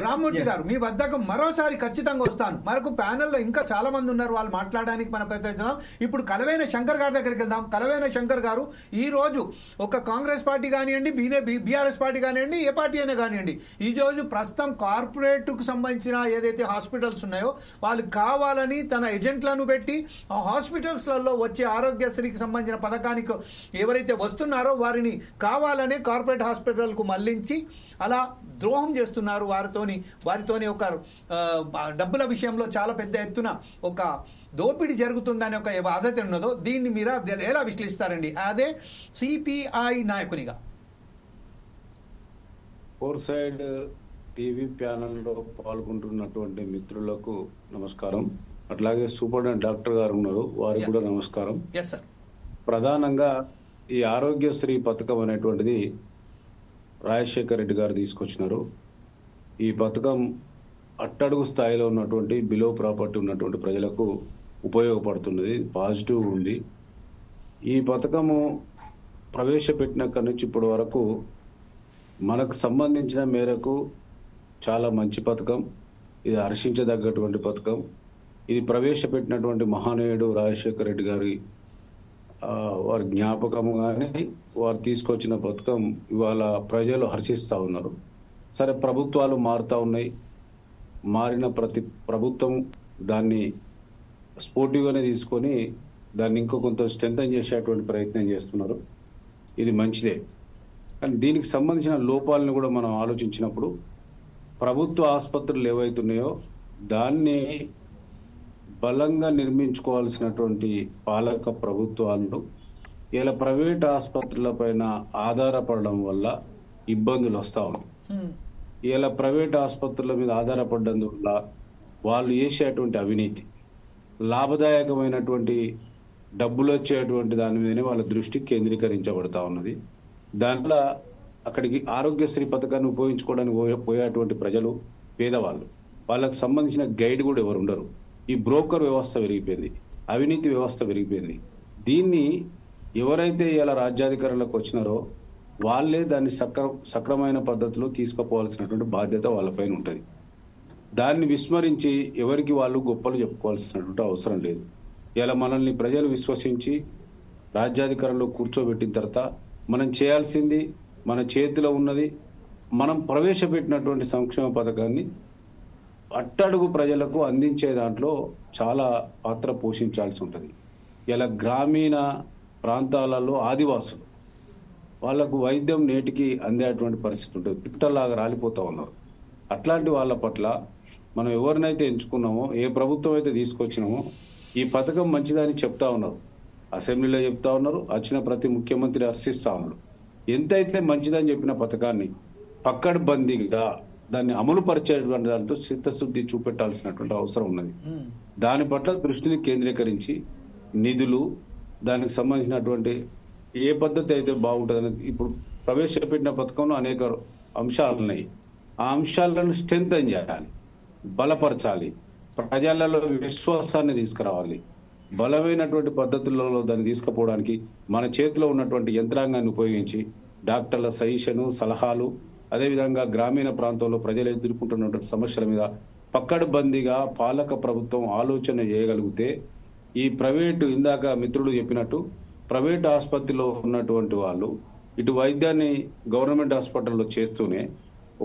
రామ్మూర్తి గారు మీ వద్దకు మరోసారి ఖచ్చితంగా వస్తాను. మనకు ప్యానెల్లో ఇంకా చాలా మంది ఉన్నారు, వాళ్ళు మాట్లాడడానికి మన ప్రయత్నిద్దాం. ఇప్పుడు కలవేన శంకర్ గారి దగ్గరికి వెళ్దాం. కలవేన శంకర్ గారు, ఈ రోజు ఒక కాంగ్రెస్ పార్టీ కానివ్వండి, బీఆర్ఎస్ పార్టీ కానివ్వండి, ఏ పార్టీ అయినా కానివ్వండి, ఈ రోజు ప్రస్తుతం కార్పొరేట్ కు సంబంధించిన ఏదైతే హాస్పిటల్స్ ఉన్నాయో వాళ్ళు కావాలని తన ఏజెంట్లను పెట్టి ఆ హాస్పిటల్స్లలో వచ్చే ఆరోగ్యశ్రీకి సంబంధించిన పథకానికి ఎవరైతే వస్తున్నారో వారిని కావాలనే కార్పొరేట్ హాస్పిటల్ కు మళ్లించి అలా ద్రోహం చేస్తున్నారు. వారితోని ఒక డబ్బుల విషయంలో చాలా పెద్ద ఎత్తున ఒక దోపిడీ జరుగుతుందనే ఒక బాధ్యత ఉన్నదో, దీన్ని మీరు ఎలా విశ్లేషిస్తారండి అదే సిపిఐ నాయకునిగా? ఫోర్ సైడ్ టీవీ ప్యానెల్లో పాల్గొంటున్నటువంటి మిత్రులకు నమస్కారం. అట్లాగే సూపరింటెండెంట్ డాక్టర్ గారు ఉన్నారు, వారికి కూడా నమస్కారం. ప్రధానంగా ఈ ఆరోగ్యశ్రీ పథకం అనేటువంటిది రాజశేఖర్ రెడ్డి గారు తీసుకొచ్చినారు. ఈ పథకం అట్టడుగు స్థాయిలో ఉన్నటువంటి బిలో ప్రాపర్టీ ఉన్నటువంటి ప్రజలకు ఉపయోగపడుతున్నది, పాజిటివ్ ఉంది. ఈ పథకము ప్రవేశపెట్టినక్కడి నుంచి ఇప్పటి వరకు మనకు సంబంధించిన మేరకు చాలా మంచి పథకం, ఇది హర్షించదగ్గటువంటి పథకం. ఇది ప్రవేశపెట్టినటువంటి మహానీయుడు రాజశేఖర్ రెడ్డి గారి వారి జ్ఞాపకము కానీ వారు తీసుకొచ్చిన పథకం ఇవాళ ప్రజలు హర్షిస్తూ ఉన్నారు. సరే, ప్రభుత్వాలు మారుతూ ఉన్నాయి, మారిన ప్రతి ప్రభుత్వం దాన్ని స్పోర్టివ్గానే తీసుకొని దాన్ని ఇంకో కొంత స్ట్రెంథన్ చేసేటువంటి ప్రయత్నం చేస్తున్నారు. ఇది మంచిదే. కానీ దీనికి సంబంధించిన లోపాలను కూడా మనం ఆలోచించినప్పుడు ప్రభుత్వ ఆసుపత్రులు ఏవైతున్నాయో దాన్ని బలంగా నిర్మించుకోవాల్సినటువంటి పాలక ప్రభుత్వాలు ఇలా ప్రైవేట్ ఆసుపత్రుల పైన ఆధారపడడం వల్ల ఇబ్బందులు వస్తా ఉన్నాయి. ఇలా ప్రైవేట్ ఆసుపత్రుల మీద ఆధారపడడం వల్ల వాళ్ళు చేసేటువంటి అవినీతి, లాభదాయకమైనటువంటి డబ్బులు వచ్చేటువంటి దాని మీదనే వాళ్ళ దృష్టి కేంద్రీకరించబడతా ఉన్నది. దాంట్లో అక్కడికి ఆరోగ్యశ్రీ పథకాన్ని ఉపయోగించుకోవడానికి పోయేటువంటి ప్రజలు పేదవాళ్ళు, వాళ్ళకు సంబంధించిన గైడ్ కూడా ఎవరు ఉండరు. ఈ బ్రోకర్ వ్యవస్థ పెరిగిపోయింది, అవినీతి వ్యవస్థ పెరిగిపోయింది. దీన్ని ఎవరైతే ఇలా రాజ్యాధికారంలోకి వచ్చినారో వాళ్ళే దాన్ని సక్రమైన పద్ధతిలో తీసుకుపోవాల్సినటువంటి బాధ్యత వాళ్ళపైన ఉంటుంది. దాన్ని విస్మరించి ఎవరికి వాళ్ళు గొప్పలు చెప్పుకోవాల్సినటువంటి అవసరం లేదు. ఇలా మనల్ని ప్రజలు విశ్వసించి రాజ్యాధికారంలో కూర్చోబెట్టిన తర్వాత మనం చేయాల్సింది, మన చేతిలో ఉన్నది, మనం ప్రవేశపెట్టినటువంటి సంక్షేమ పథకాన్ని అట్టడుగు ప్రజలకు అందించే దాంట్లో చాలా పాత్ర పోషించాల్సి ఉంటుంది. ఇలా గ్రామీణ ప్రాంతాలలో ఆదివాసులు వాళ్లకు వైద్యం నేటికి అందేటువంటి పరిస్థితి ఉంటుంది, పిట్టల్లాగా రాలిపోతూ ఉన్నారు. అట్లాంటి వాళ్ళ పట్ల మనం ఎవరినైతే ఎంచుకున్నామో, ఏ ప్రభుత్వం అయితే తీసుకొచ్చినామో ఈ పథకం మంచిదని చెప్తా ఉన్నారు, అసెంబ్లీలో చెప్తా ఉన్నారు, వచ్చిన ప్రతి ముఖ్యమంత్రి హర్షిస్తా ఉన్నారు. ఎంతైతే మంచిదని చెప్పిన పథకాన్ని పక్కడ్బందీగా దాన్ని అమలు పరిచేటువంటి దాంతో చిత్తశుద్ధి చూపెట్టాల్సినటువంటి అవసరం ఉన్నది. దాని పట్ల దృష్టిని కేంద్రీకరించి నిధులు, దానికి సంబంధించినటువంటి ఏ పద్ధతి అయితే బాగుంటుందని ఇప్పుడు ప్రవేశపెట్టిన పథకంలో అనేక అంశాలు ఉన్నాయి. ఆ అంశాలను స్ట్రెంథన్ చేయాలి, బలపరచాలి, ప్రజలలో విశ్వాసాన్ని తీసుకురావాలి. బలమైనటువంటి పద్ధతులలో దాన్ని తీసుకుపోవడానికి మన చేతిలో ఉన్నటువంటి యంత్రాంగాన్ని ఉపయోగించి డాక్టర్ల సజెషను, సలహాలు, అదేవిధంగా గ్రామీణ ప్రాంతంలో ప్రజలు ఎదుర్కొంటున్నటువంటి సమస్యల మీద పక్కడబందీగా పాలక ప్రభుత్వం ఆలోచన చేయగలిగితే ఈ ప్రైవేటు, ఇందాక మిత్రుడు చెప్పినట్టు ప్రైవేట్ ఆసుపత్రిలో ఉన్నటువంటి వాళ్ళు ఇటు వైద్యాన్ని గవర్నమెంట్ హాస్పిటల్లో చేస్తూనే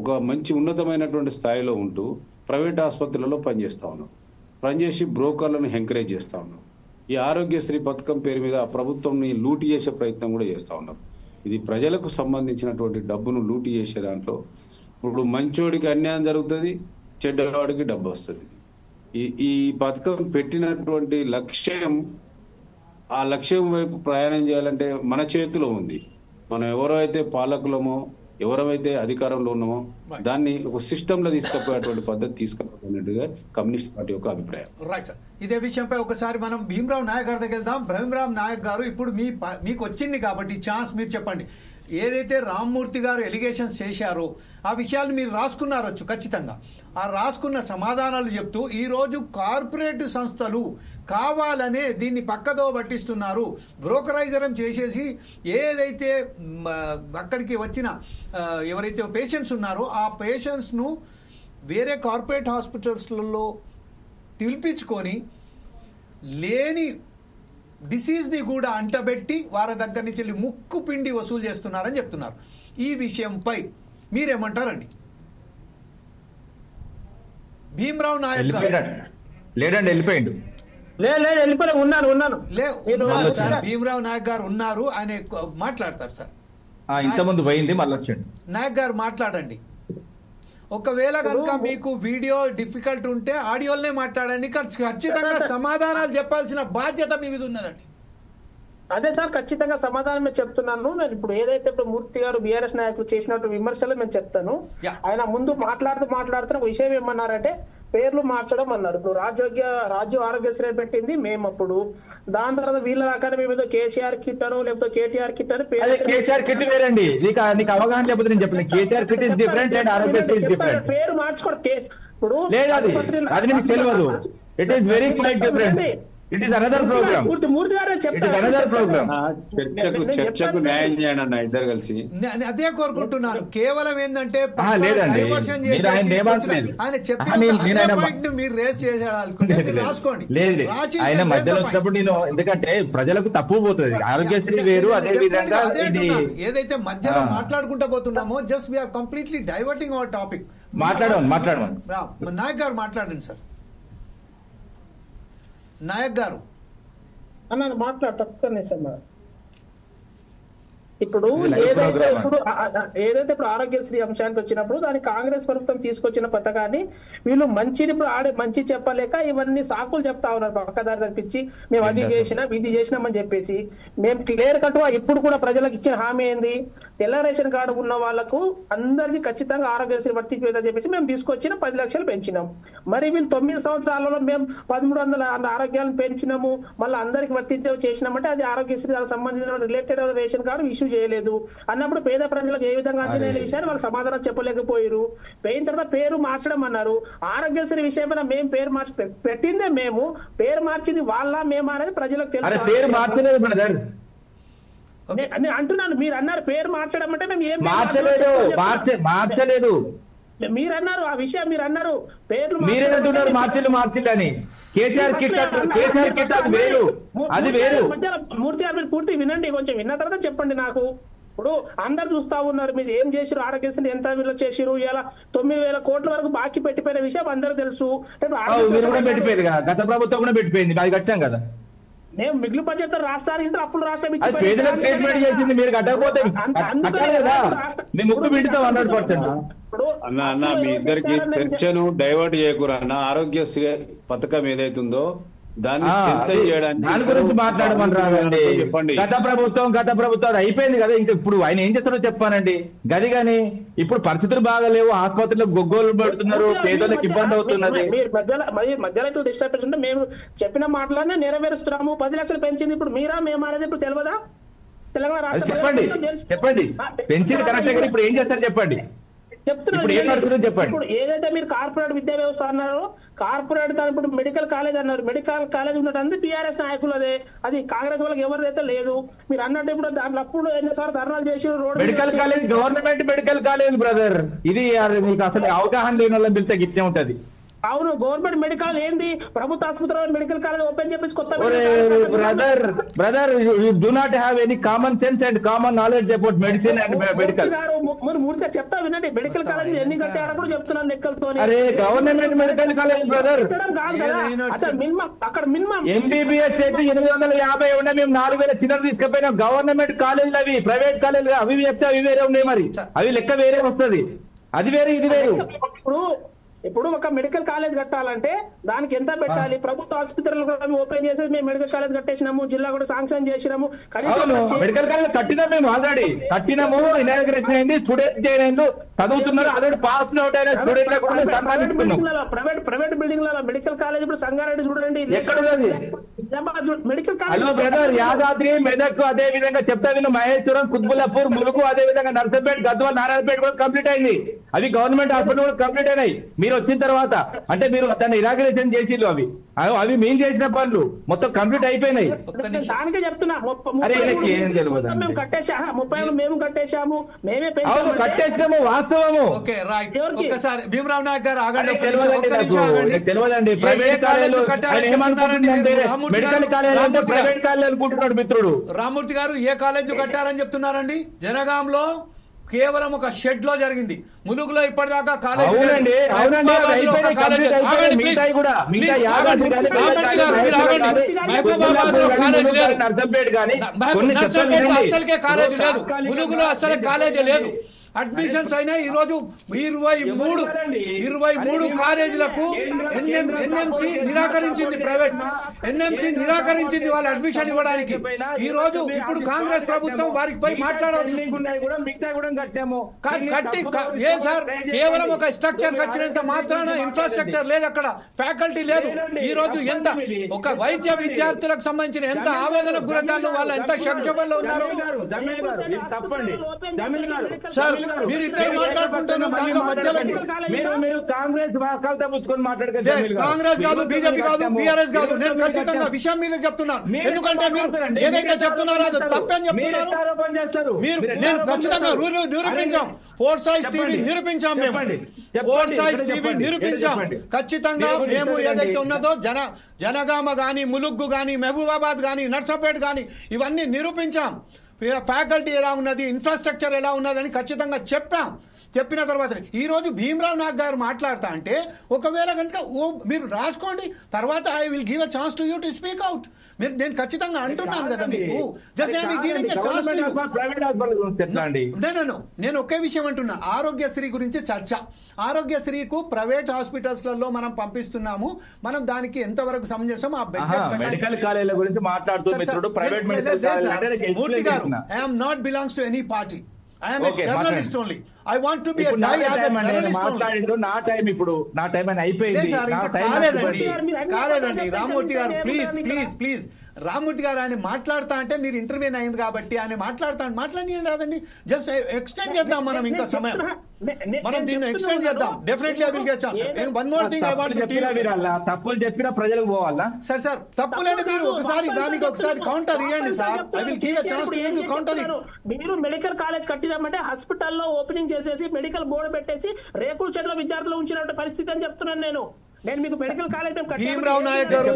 ఒక మంచి ఉన్నతమైనటువంటి స్థాయిలో ఉంటూ ప్రైవేట్ ఆసుపత్రులలో పనిచేస్తా ఉన్నారు. పనిచేసి బ్రోకర్లను ఎంకరేజ్ చేస్తా ఉన్నారు. ఈ ఆరోగ్యశ్రీ పథకం పేరు మీద ప్రభుత్వంని లూటీ చేసే ప్రయత్నం కూడా చేస్తా ఉన్నారు. ఇది ప్రజలకు సంబంధించినటువంటి డబ్బును లూటీ చేసే దాంట్లో ఇప్పుడు మంచోడికి అన్యాయం జరుగుతుంది, చెడ్డవాడికి డబ్బు వస్తుంది. ఈ పథకం పెట్టినటువంటి లక్ష్యం, ఆ లక్ష్యం వైపు ప్రయాణం చేయాలంటే మన చేతిలో ఉంది. మనం ఎవరైతే పాలకులమో, ఎవరైతే అధికారంలో ఉన్నామో దాన్ని ఒక సిస్టంలో తీసుకుపోయేటువంటి పద్ధతి తీసుకుపోయినట్టుగా కమ్యూనిస్ట్ పార్టీ యొక్క అభిప్రాయం. రైట్ సార్, ఇదే విషయంపై ఒకసారి మనం భీమరావు నాయక్ గారి దగ్గర వెళ్దాం. భీమరావు నాయక్ గారు, ఇప్పుడు మీకు వచ్చింది కాబట్టి ఛాన్స్, మీరు చెప్పండి. ఏదైతే రామ్మూర్తి గారు ఎలిగేషన్స్ చేశారో ఆ విషయాలు మీరు రాసుకున్నారొచ్చు ఖచ్చితంగా. ఆ రాసుకున్న సమాధానాలు చెప్తూ ఈరోజు కార్పొరేట్ సంస్థలు కావాలనే దీన్ని పక్కదో పట్టిస్తున్నారు, బ్రోకరైజరం చేసేసి ఏదైతే అక్కడికి వచ్చిన ఎవరైతే పేషెంట్స్ ఉన్నారో ఆ పేషెంట్స్ను వేరే కార్పొరేట్ హాస్పిటల్స్లలో పిలిపించుకొని లేని డిసీజ్ని కూడా అంటబెట్టి వారి దగ్గర నుంచి వెళ్ళి ముక్కు పిండి వసూలు చేస్తున్నారని చెప్తున్నారు. ఈ విషయంపై మీరేమంటారండి? భీమరావు నాయక్ లేదండి, వెళ్ళిపోయిండు. ఉన్నాను. భీమరావు నాయక్ గారు ఉన్నారు, ఆయన మాట్లాడతారు సార్. ఇంతకుముందు పోయింది, మళ్ళీ వచ్చాడు. నాయక్ గారు మాట్లాడండి. ఒకవేళ కనుక మీకు వీడియో డిఫికల్ట్ ఉంటే ఆడియోలోనే మాట్లాడండి. ఖచ్చితంగా సమాధానాలు చెప్పాల్సిన బాధ్యత మీ మీద ఉన్నదండి. అదే సార్, ఖచ్చితంగా సమాధానమే చెప్తున్నాను. నేను ఇప్పుడు ఏదైతే ఇప్పుడు మూర్తి గారు బీఆర్ఎస్ నాయకులు చేసినట్టు విమర్శలు నేను చెప్తాను. ఆయన ముందు మాట్లాడుతున్న విషయం ఏమన్నారంటే పేర్లు మార్చడం అన్నారు. ఇప్పుడు రాజ్య ఆరోగ్యశ్రీ పెట్టింది మేము, అప్పుడు దాని తర్వాత వీళ్ళ రకాల మేము కేసీఆర్ కిట్ అను లేకపోతే కేటీఆర్ కిట్ అని కేసీఆర్ కిట్ వేరండి. నీకు అవగాహన లేకపోతే నేను చెప్పిన KCR kit is different and Aarogyasri is different. పేరు మార్చుకోవడం ఇప్పుడు అది మీకు తెలియదు. It is very quite different. It is another program. Murthy గారు చెప్తారు అనదర్ ప్రోగ్రామ్. చర్చకు న్యాయం చేయండి అన్న ఇద్దరు కలిసి. అదే కోరుకుంటున్నాను. కేవలం ఏంటంటే లేదండి, ఆయన చెప్పిన మీరు రేస్ చేసేయాలనుకుంటే రాసుకోండి. లేదు, ఆయన మధ్యలో వచ్చినప్పుడు నేను, ఎందుకంటే ప్రజలకు తప్పు పోతుంది. ఆరోగ్యశ్రీ వేరు, అదే విధంగా ఏదైతే మధ్యలో మాట్లాడుకుంటా పోతున్నామో just we're completely diverting our topic. మాట్లాడమని నాయక్ గారు మాట్లాడండి సార్. నాయక్ గారు అన్న మాట్లాడతారు. ఇప్పుడు ఏదైతే ఇప్పుడు ఆరోగ్యశ్రీ అంశానికి వచ్చినప్పుడు దాన్ని కాంగ్రెస్ ప్రభుత్వం తీసుకొచ్చిన పథకాన్ని వీళ్ళు మంచి చెప్పలేక ఇవన్నీ సాకులు చెప్తా ఉన్నారు. పక్కదారి తప్పించి మేము అది చేసినామని చెప్పేసి మేము క్లియర్ కట్ ఇప్పుడు కూడా ప్రజలకు ఇచ్చిన హామీ ఏంది, తెల్ల రేషన్ కార్డు ఉన్న వాళ్ళకు అందరికీ ఖచ్చితంగా ఆరోగ్యశ్రీ వర్తించేదని చెప్పేసి మేము తీసుకొచ్చిన 10 లక్షలు పెంచినాం. మరి వీళ్ళు 9 సంవత్సరాలలో మేము 1300 ఆరోగ్యాలను పెంచినాము, మళ్ళీ అందరికి వర్తించే చేసినామంటే అది ఆరోగ్యశ్రీ సంబంధించిన రిలేటెడ్ రేషన్ కార్డు ఇష్యూ చేయలేదు అన్నప్పుడు పేద ప్రజలకు ఏ విధంగా అందిన విషయాన్ని వాళ్ళు సమాధానం చెప్పలేకపోయారు. పోయిన తర్వాత పేరు మార్చడం అన్నారు. ఆరోగ్యశ్రీ విషయమైన మేము పేరు మార్చి పెట్టిందే మేము, పేరు మార్చింది వాళ్ళ మేము అనేది ప్రజలకు తెలుసు. పేరు మార్చలేదు బ్రదర్, నేను అంటున్నాను. మీరు అన్నారు పేరు మార్చడం అంటే మేము ఏం మార్చలేదు. మీరు అన్నారు ఆ విషయం, మీరు అన్నారు పేర్లు మీరేంటున్నారు మార్చిల్లు అని. కేసీఆర్ కిట్ అది వేరు, అది వేరు. మూర్తి గారు పూర్తి వినండి, కొంచెం విన్న తర్వాత చెప్పండి నాకు. ఇప్పుడు అందరు చూస్తా ఉన్నారు మీరు ఏం చేసిరు, ఆరోగ్యశ్రీ ఎంత వీళ్ళు చేసిరు, ఇలా 9,000 కోట్ల వరకు బాకీ పెట్టిపోయిన విషయం అందరూ తెలుసు. మీరు కూడా పెట్టిపోయింది కదా, గత ప్రభుత్వం కూడా పెట్టిపోయింది, అది కట్టాం కదా. నేను మిగులు బడ్జెట్ రాష్ట్రానికి అప్పుడు రాష్ట్రం చేసింది మీరు కట్టకపోతే మీ ముక్కు పిండితో 100%. అన్న మీ ఇద్దరికి చర్చను డైవర్ట్ చేయకూడదు అన్న. ఆరోగ్యశ్రీ పథకం ఏదైతుందో దాన్ని దాని గురించి మాట్లాడమని చెప్పండి. గత ప్రభుత్వం అయిపోయింది కదా, ఇంకా ఇప్పుడు ఆయన ఏం చేస్తారో చెప్పానండి. గది గాని ఇప్పుడు పరిస్థితులు బాగాలేవు, ఆసుపత్రిలో గొగ్గోలు పడుతున్నారు, పేదలకు ఇబ్బంది అవుతున్నది. మధ్యలో డిస్టర్బెన్స్ ఉంటే మేము చెప్పిన మాటలనే నెరవేరుస్తున్నాము. 10 లక్షలు పెంచింది ఇప్పుడు మీరా మేము అనేది ఇప్పుడు తెలియదా? తెలంగాణ రాష్ట్ర చెప్పండి పెంచింది కరెక్టే కదా, ఇప్పుడు ఏం చేస్తారు చెప్పండి. ఇప్పుడు ఏదైతే మీరు కార్పొరేట్ విద్యా వ్యవస్థ అన్నారో, కార్పొరేట్ ఇప్పుడు మెడికల్ కాలేజ్ అన్నారు. మెడికల్ కాలేజ్ ఉన్నట్టు టీఆర్ఎస్ నాయకులదే, అది కాంగ్రెస్ వాళ్ళకి ఎవరిదైతే లేదు. మీరు అన్నట్టు ఇప్పుడు దాంట్లో అప్పుడు ఎన్నిసార్లు ధర్నాలు చేసి road medical college government medical college brother, ఇది మీకు అసలు అవగాహన లేని వాళ్ళని పిలిస్తే గిట్టే ఉంటది. అవును, గవర్నమెంట్ మెడికల్ ఏంది, ప్రభుత్వ ఆసుపత్రిలో మెడికల్ కాలేజ్ ఓపెన్ చేసి కొత్త brother you do not have any common sense and common knowledge about medicine and medical. మీరు మూర్తిగా చెప్తా వినండి, మెడికల్ కాలేజ్ ఎన్ని కట్టారో కూడా చెప్తున్నాను లెక్కలతో. అరే గవర్నమెంట్ మెడికల్ కాలేజ్ బ్రదర్, అక్కడ మినిమం ఎంబీబీఎస్ అయితే 850 ఉండే, మేము 4,000 చిల్లర తీసుకుపోయినాం. గవర్నమెంట్ కాలేజీలు అవి, ప్రైవేట్ కాలేజీలు అవి చెప్తే అవి వేరే ఉన్నాయి, మరి అవి లెక్క వేరే వస్తుంది, అది వేరే ఇది వేరు. ఇప్పుడు ఒక మెడికల్ కాలేజ్ కట్టాలంటే దానికి ఎంత పెట్టాలి? ప్రభుత్వ ఆసుపత్రులు కూడా ఓపెన్ చేసి మేము మెడికల్ కాలేజ్ కట్టేసినాము, జిల్లా కూడా శాంక్షన్ చేసినాము. మెడికల్ కాలేజ్ కట్టినాం, మేము ఆల్రెడీ కట్టినాము, ఇనాగ్రేషన్ అయింది, స్టూడెంట్స్ జాయిన్ అయింది, చదువుతున్నారు, ఆల్రెడీ పాస్ అవుట్ అయిన ప్రైవేట్ బిల్డింగ్ లలో మెడికల్ కాలేజ్ ఇప్పుడు సంగారెడ్డి చూడండి ఎక్కడ మెడికల్ కాలేజ్. యాదాద్రి, మెదక్, అదే విధంగా చెప్తా విన్న మహేశ్వరం, కుత్బుల్లాపూర్, ములుగు, అదే విధంగా నర్సంపేట, గద్వాల్, నారాయణపేట కూడా కంప్లీట్ అయింది. అవి గవర్నమెంట్ హాస్పిటల్ కూడా కంప్లీట్ అయినాయి మీరు వచ్చిన తర్వాత. అంటే మీరు దాన్ని ఇనాగ్రేషన్ చేసిళ్ళు, అవి మేము చేసిన పనులు మొత్తం కంప్లీట్ అయిపోయినాయి. దానికే చెప్తున్నా, 30 మేము కట్టేశాము, మేమే కట్టేసాము, వాస్తవము. ఒక్కసారి భీమరావు నాయక్ గారు ఆగండి, తెలియదండి. Private college medical college private college అనుకుంటున్నాడు మిత్రుడు. రామ్మూర్తి గారు ఏ కాలేజ్ కట్టారని చెప్తున్నారండి? జనగాంలో కేవలం ఒక షెడ్ లో జరిగింది, ములుగులో ఇప్పటిదాకా కాలేజ్ అసలుకే కాలేజ్ లేదు, ములుగులో అసలు కాలేజీ లేదు. అడ్మిషన్స్ అయినా ఈ రోజు 23 కాలేజీలకు ఎన్ఎంసీ నిరాకరించింది, ప్రైవేట్ ఎన్ఎంసీ నిరాకరించింది వాళ్ళ అడ్మిషన్ ఇవ్వడానికి. ఈ రోజు ఇప్పుడు కాంగ్రెస్ ప్రభుత్వం వారికి పై మాట్లాడాల్సింది కట్టి ఏ సార్, కేవలం ఒక స్ట్రక్చర్ కట్టినంత మాత్రాన ఇన్ఫ్రాస్ట్రక్చర్ లేదు, అక్కడ ఫ్యాకల్టీ లేదు. ఈ రోజు ఎంత ఒక వైద్య విద్యార్థులకు సంబంధించిన ఎంత ఆవేదనకు గురకాలు, వాళ్ళు ఎంత సంక్షోభంలో ఉన్నారు సార్. మీరు ఇద్దరు మాట్లాడుకుంటున్నారు దాంట్లో మధ్యలో. కాంగ్రెస్ కాదు, బీజేపీ కాదు, బీఆర్ఎస్ కాదు, నేను ఖచ్చితంగా విషయం మీద చెప్తున్నాను. ఎందుకంటే మీరు ఏదైతే చెప్తున్నారో అది తప్పని చెప్తున్నారు మీరు. నేను ఖచ్చితంగా నిరూపించాం, 4 Sides టీవీ నిరూపించాం, మేము 4 Sides టీవీ నిరూపించాం. ఖచ్చితంగా మేము ఏదైతే ఉన్నదో జనగామ గాని, ములుగ్గు గాని, మహబూబాబాద్ గాని, నర్సంపేట గాని ఇవన్నీ నిరూపించాం. ఫ్యాకల్టీ ఎలా ఉన్నది, ఇన్ఫ్రాస్ట్రక్చర్ ఎలా ఉన్నదని ఖచ్చితంగా చెప్పిన తర్వాత ఈ రోజు భీమరావు నాయక్ గారు మాట్లాడతా అంటే ఒకవేళ కనుక మీరు రాసుకోండి, తర్వాత I will give a chance to you to speak out. మీరు నేను ఖచ్చితంగా అంటున్నాను కదా మీకు, just I will giving a chance to you. నేను ఒకే విషయం అంటున్నా, ఆరోగ్యశ్రీ గురించి చర్చ. ఆరోగ్యశ్రీకు ప్రైవేట్ హాస్పిటల్స్లలో మనం పంపిస్తున్నాము, మనం దానికి ఎంతవరకు సమంజసం ఆ బడ్జెట్ మెడికల్ కాలేజీల గురించి మాట్లాడుతూ ప్రైవేట్ మూర్తి గారు, I am not belongs to any party, I am a journalist only. I want to be a die as a journalist only. నా టైం అని అయిపోయింది. కాలేదండి రామ్మూర్తి గారు, ప్లీజ్ రామ్మూర్తి గారు ఆయన మాట్లాడుతా అంటే మీరు ఇంటర్వ్యూన్ అయింది కాబట్టి ఆయన మాట్లాడియండి రాదండి. జస్ట్ ఎక్స్టెండ్ చేద్దాం మనం ఇంకా సమయం, మనం దీన్ని ఎక్స్టెండ్ చేద్దాం. Definitely I will get chance. One more thing I want to తప్పులు చెప్పినా ప్రజలకు పోవాలా సార్ తప్పులేండి, మీరు ఒకసారి దానికి ఒకసారి కౌంటర్ ఇవ్వండి sir. I will give a chance to you to counter it. మీరు మెడికల్ కాలేజ్ కట్టినామంటే హాస్పిటల్లో ఓపెనింగ్ చేసేసి మెడికల్ బోర్డు పెట్టేసి రేకుల షెడ్లో విద్యార్థులు ఉంచినట్టు పరిస్థితి అని చెప్తున్నాను నేను మీకు మెడికల్ కాలేజ్ భీమరావు నాయక్ గారు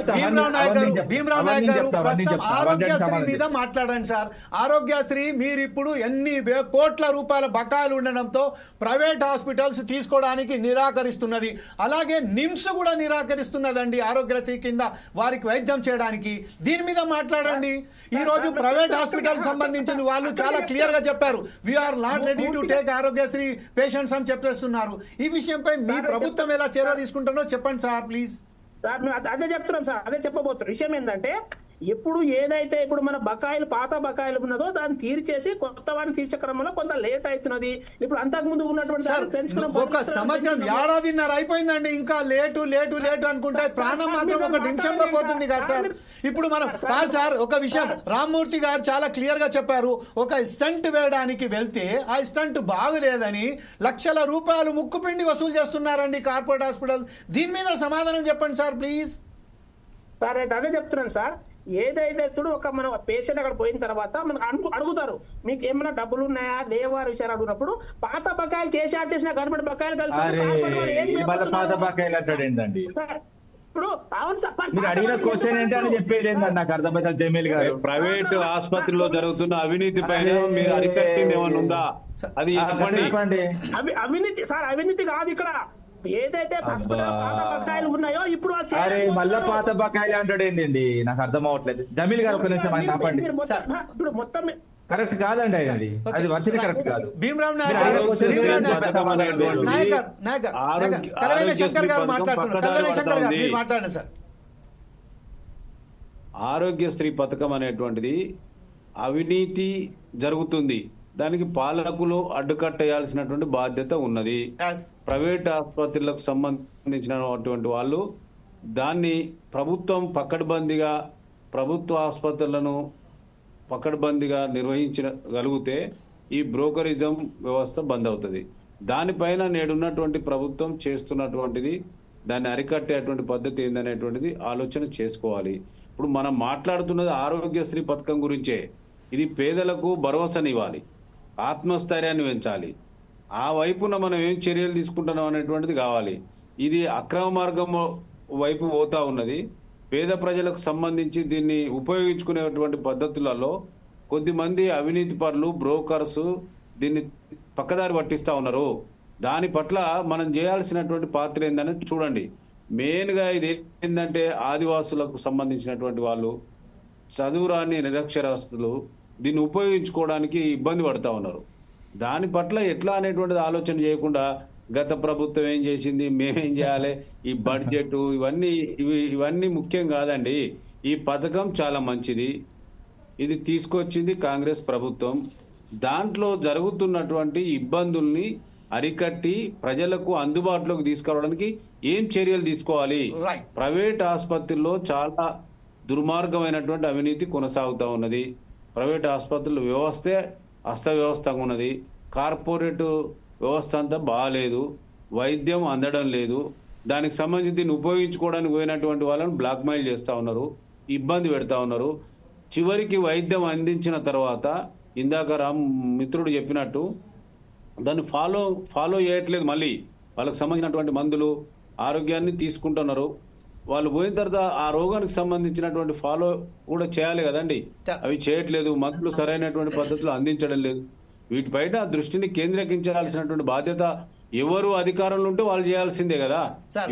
ప్రస్తుతం ఆరోగ్యశ్రీ మీద మాట్లాడండి సార్. ఆరోగ్యశ్రీ మీరు ఇప్పుడు ఎన్ని కోట్ల రూపాయల బకాయిలు ఉండడంతో ప్రైవేట్ హాస్పిటల్స్ తీసుకోవడానికి నిరాకరిస్తున్నది. అలాగే నిమ్స్ కూడా నిరాకరిస్తున్నదండి ఆరోగ్యశ్రీ కింద వారికి వైద్యం చేయడానికి. దీని మీద మాట్లాడండి. ఈ రోజు ప్రైవేట్ హాస్పిటల్ సంబంధించింది వాళ్ళు చాలా క్లియర్ గా చెప్పారు, we are not ready to take Aarogyasri patients అని చెప్పేస్తున్నారు. ఈ విషయంపై మీ ప్రభుత్వం ఎలా చర్య తీసుకుంటారో చెప్పండి సార్ ప్లీజ్. సార్ మేము అదే చెప్తున్నాం సార్, అదే చెప్పబోతున్నాం. విషయం ఏంటంటే ఎప్పుడు ఏదైతే ఇప్పుడు మన బకాయిలు పాత బకాయిలు ఉన్నదో దాన్ని తీర్చేసి కొత్త వాడిని తీర్చే క్రమంలో కొంత లేట్ అవుతున్నది. ఇప్పుడు అంతకు ముందు ఉన్నటువంటి ఒక సంవత్సరం ఏడాదిన్నర అయిపోయిందండి, ఇంకా లేటు అనుకుంటే ప్రాణం మాత్రం ఒక నిమిషంలో పోతుంది కదా సార్. ఇప్పుడు మనం కాదు సార్, ఒక విషయం రామ్మూర్తి గారు చాలా క్లియర్ గా చెప్పారు. ఒక స్టంట్ వేయడానికి వెళ్తే ఆ స్టంట్ బాగులేదని లక్షల రూపాయలు ముక్కుపిండి వసూలు చేస్తున్నారండి కార్పొరేట్ హాస్పిటల్. దీని మీద సమాధానం చెప్పండి సార్ ప్లీజ్. సార్ అయితే అదే చెప్తున్నాను సార్. ఏదైతే చూడు ఒక మన పేషెంట్ అక్కడ పోయిన తర్వాత మనకు అడుగుతారు మీకు ఏమైనా డబ్బులు ఉన్నాయా లేవా విషయాలు అడిగినప్పుడు పాత బకాయిలు కేసీఆర్ చేసిన గవర్నమెంట్ బకాయిలు పాత బకాయిలు అంటాడేంటండి సార్. ఇప్పుడు అవును సార్, మీరు అడిగిన క్వశ్చన్ ఏంటని చెప్పేది ఏంటండి నాకు అర్థమైతే జమీల్ గారు. ప్రైవేట్ ఆసుపత్రిలో జరుగుతున్న అవినీతి పైన మీరు అరికట్టింది ఏమైనా ఉందా అది చెప్పండి. అవినీతి సార్, అవినీతి కాదు ఇక్కడ. ఏదైతే పాత బకాయిలు ఉన్నాయో ఇప్పుడు మళ్ళా పాత బకాయిలు అంటాడు ఏంటండి నాకు అర్థం అవ్వట్లేదు. జమీల్ గారు ఒక నిమిషం ఆయన ఆపండి. ఇప్పుడు మొత్తం కరెక్ట్ కాదండి అది వర్షం కరెక్ట్ కాదు. భీమరావు నాయక్ శంకర్ గారు మాట్లాడండి సార్. ఆరోగ్యశ్రీ పథకం అనేటువంటిది అవినీతి జరుగుతుంది, దానికి పాలకులు అడ్డుకట్టేయాల్సినటువంటి బాధ్యత ఉన్నది. ప్రైవేట్ ఆసుపత్రులకు సంబంధించినటువంటి వాళ్ళు దాన్ని ప్రభుత్వం పకడ్బందీగా ప్రభుత్వ ఆసుపత్రులను పకడ్బందీగా నిర్వహించగలిగితే ఈ బ్రోకరిజం వ్యవస్థ బంద్ అవుతుంది. దానిపైన నేడున్నటువంటి ప్రభుత్వం చేస్తున్నటువంటిది దాన్ని అరికట్టేటువంటి పద్ధతి ఏందనేటువంటిది ఆలోచన చేసుకోవాలి. ఇప్పుడు మనం మాట్లాడుతున్నది ఆరోగ్యశ్రీ పథకం గురించే. ఇది పేదలకు భరోసానివ్వాలి, ఆత్మస్థైర్యాన్ని పెంచాలి. ఆ వైపున మనం ఏం చర్యలు తీసుకుంటున్నాం అనేటువంటిది కావాలి. ఇది అక్రమ మార్గం వైపు పోతా ఉన్నది. పేద ప్రజలకు సంబంధించి దీన్ని ఉపయోగించుకునేటువంటి పద్ధతులలో కొద్దిమంది అవినీతి పరులు బ్రోకర్స్ దీన్ని పక్కదారి పట్టిస్తా ఉన్నారు. దాని పట్ల మనం చేయాల్సినటువంటి పాత్ర ఏందని చూడండి. మెయిన్ గా ఇది ఏంటంటే ఆదివాసులకు సంబంధించినటువంటి వాళ్ళు, చదువురాని నిరక్షరాస్తులు దీన్ని ఉపయోగించుకోవడానికి ఇబ్బంది పడతా ఉన్నారు. దాని పట్ల ఎట్లా అనేటువంటిది ఆలోచన చేయకుండా గత ప్రభుత్వం ఏం చేసింది, మేమేం చేయాలి, ఈ బడ్జెట్ ఇవన్నీ ముఖ్యం కాదండి. ఈ పథకం చాలా మంచిది, ఇది తీసుకొచ్చింది కాంగ్రెస్ ప్రభుత్వం. దాంట్లో జరుగుతున్నటువంటి ఇబ్బందుల్ని అరికట్టి ప్రజలకు అందుబాటులోకి తీసుకురావడానికి ఏం చర్యలు తీసుకోవాలి. ప్రైవేట్ ఆసుపత్రుల్లో చాలా దుర్మార్గమైనటువంటి అవినీతి కొనసాగుతా ఉన్నది. ప్రైవేట్ ఆసుపత్రుల వ్యవస్థే అస్తవ్యవస్థగా ఉన్నది. కార్పొరేట్ వ్యవస్థ అంతా బాగాలేదు, వైద్యం అందడం లేదు. దానికి సంబంధించి దీన్ని ఉపయోగించుకోవడానికి పోయినటువంటి వాళ్ళని బ్లాక్మెయిల్ చేస్తూ ఉన్నారు, ఇబ్బంది పెడతా ఉన్నారు. చివరికి వైద్యం అందించిన తర్వాత ఇందాక మిత్రుడు చెప్పినట్టు దాన్ని ఫాలో చేయట్లేదు. మళ్ళీ వాళ్ళకి సంబంధించినటువంటి మందులు ఆరోగ్యాన్ని తీసుకుంటున్నారు. వాళ్ళు పోయిన తర్వాత ఆ రోగానికి సంబంధించినటువంటి ఫాలో కూడా చేయాలి కదండి, అవి చేయట్లేదు. మందులు సరైనటువంటి పద్ధతిలో అందించడం లేదు. వీటిపైన దృష్టిని కేంద్రీకరించాల్సినటువంటి బాధ్యత ఎవరు అధికారంలో ఉంటే వాళ్ళు చేయాల్సిందే కదా.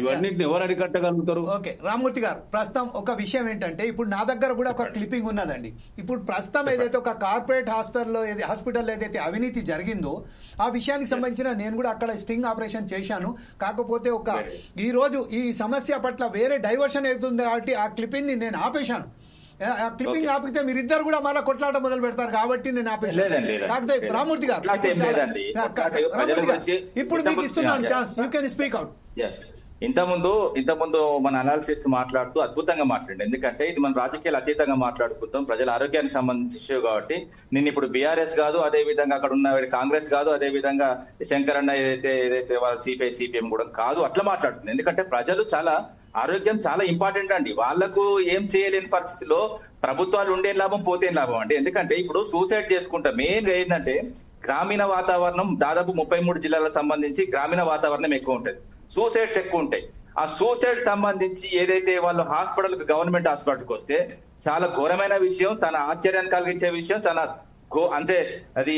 ఇవన్నిటిని ఎవరు అరికట్టగలుగుతారు? ఓకే రామ్మూర్తి గారు, ప్రస్తుతం ఒక విషయం ఏంటంటే ఇప్పుడు నా దగ్గర కూడా ఒక క్లిప్పింగ్ ఉన్నదండి. ఇప్పుడు ప్రస్తుతం ఏదైతే ఒక కార్పొరేట్ హాస్పిటల్ ఏదైతే అవినీతి జరిగిందో ఆ విషయానికి సంబంధించిన నేను కూడా అక్కడ స్టింగ్ ఆపరేషన్ చేశాను. కాకపోతే ఈ రోజు ఈ సమస్య పట్ల వేరే డైవర్షన్ అవుతుంది కాబట్టి ఆ క్లిప్పింగ్ ని నేను ఆపేశాను. ఆ క్లిప్పింగ్ ఆపితే మీరిద్దరు కూడా మళ్ళీ కొట్లాట మొదలు పెడతారు కాబట్టి నేను ఆపేశాను. కాకపోతే రామ్మూర్తి గారు ఇప్పుడు మీకు ఇస్తున్నాను chance, you can speak out. ఇంతకుముందు మన అనాలిసిస్ మాట్లాడుతూ అద్భుతంగా మాట్లాడండి. ఎందుకంటే ఇది మన రాజకీయాలు అతీతంగా మాట్లాడుకుంటాం, ప్రజల ఆరోగ్యానికి సంబంధించిన ఇష్యూ కాబట్టి. నేను ఇప్పుడు బీఆర్ఎస్ కాదు, అదే విధంగా అక్కడ ఉన్న కాంగ్రెస్ కాదు, అదే విధంగా శంకర్ అన్న ఏదైతే వాళ్ళ సిపిఐ సిపిఎం కూడా కాదు, అట్లా మాట్లాడుతుంది. ఎందుకంటే ప్రజలు ఆరోగ్యం చాలా ఇంపార్టెంట్ అండి. వాళ్లకు ఏం చేయలేని పరిస్థితిలో ప్రభుత్వాలు ఉండే లాభం పోతే లాభం అండి. ఎందుకంటే ఇప్పుడు సూసైడ్ చేసుకుంటాం. మెయిన్ ఏంటంటే గ్రామీణ వాతావరణం దాదాపు 33 జిల్లాలకు సంబంధించి గ్రామీణ వాతావరణం ఎక్కువ ఉంటుంది, సూసైడ్స్ ఎక్కువ ఉంటాయి. ఆ సూసైడ్ సంబంధించి ఏదైతే వాళ్ళు గవర్నమెంట్ హాస్పిటల్కి వస్తే చాలా ఘోరమైన విషయం, తన ఆశ్చర్యాన్ని కలిగించే విషయం, చాలా అంటే అది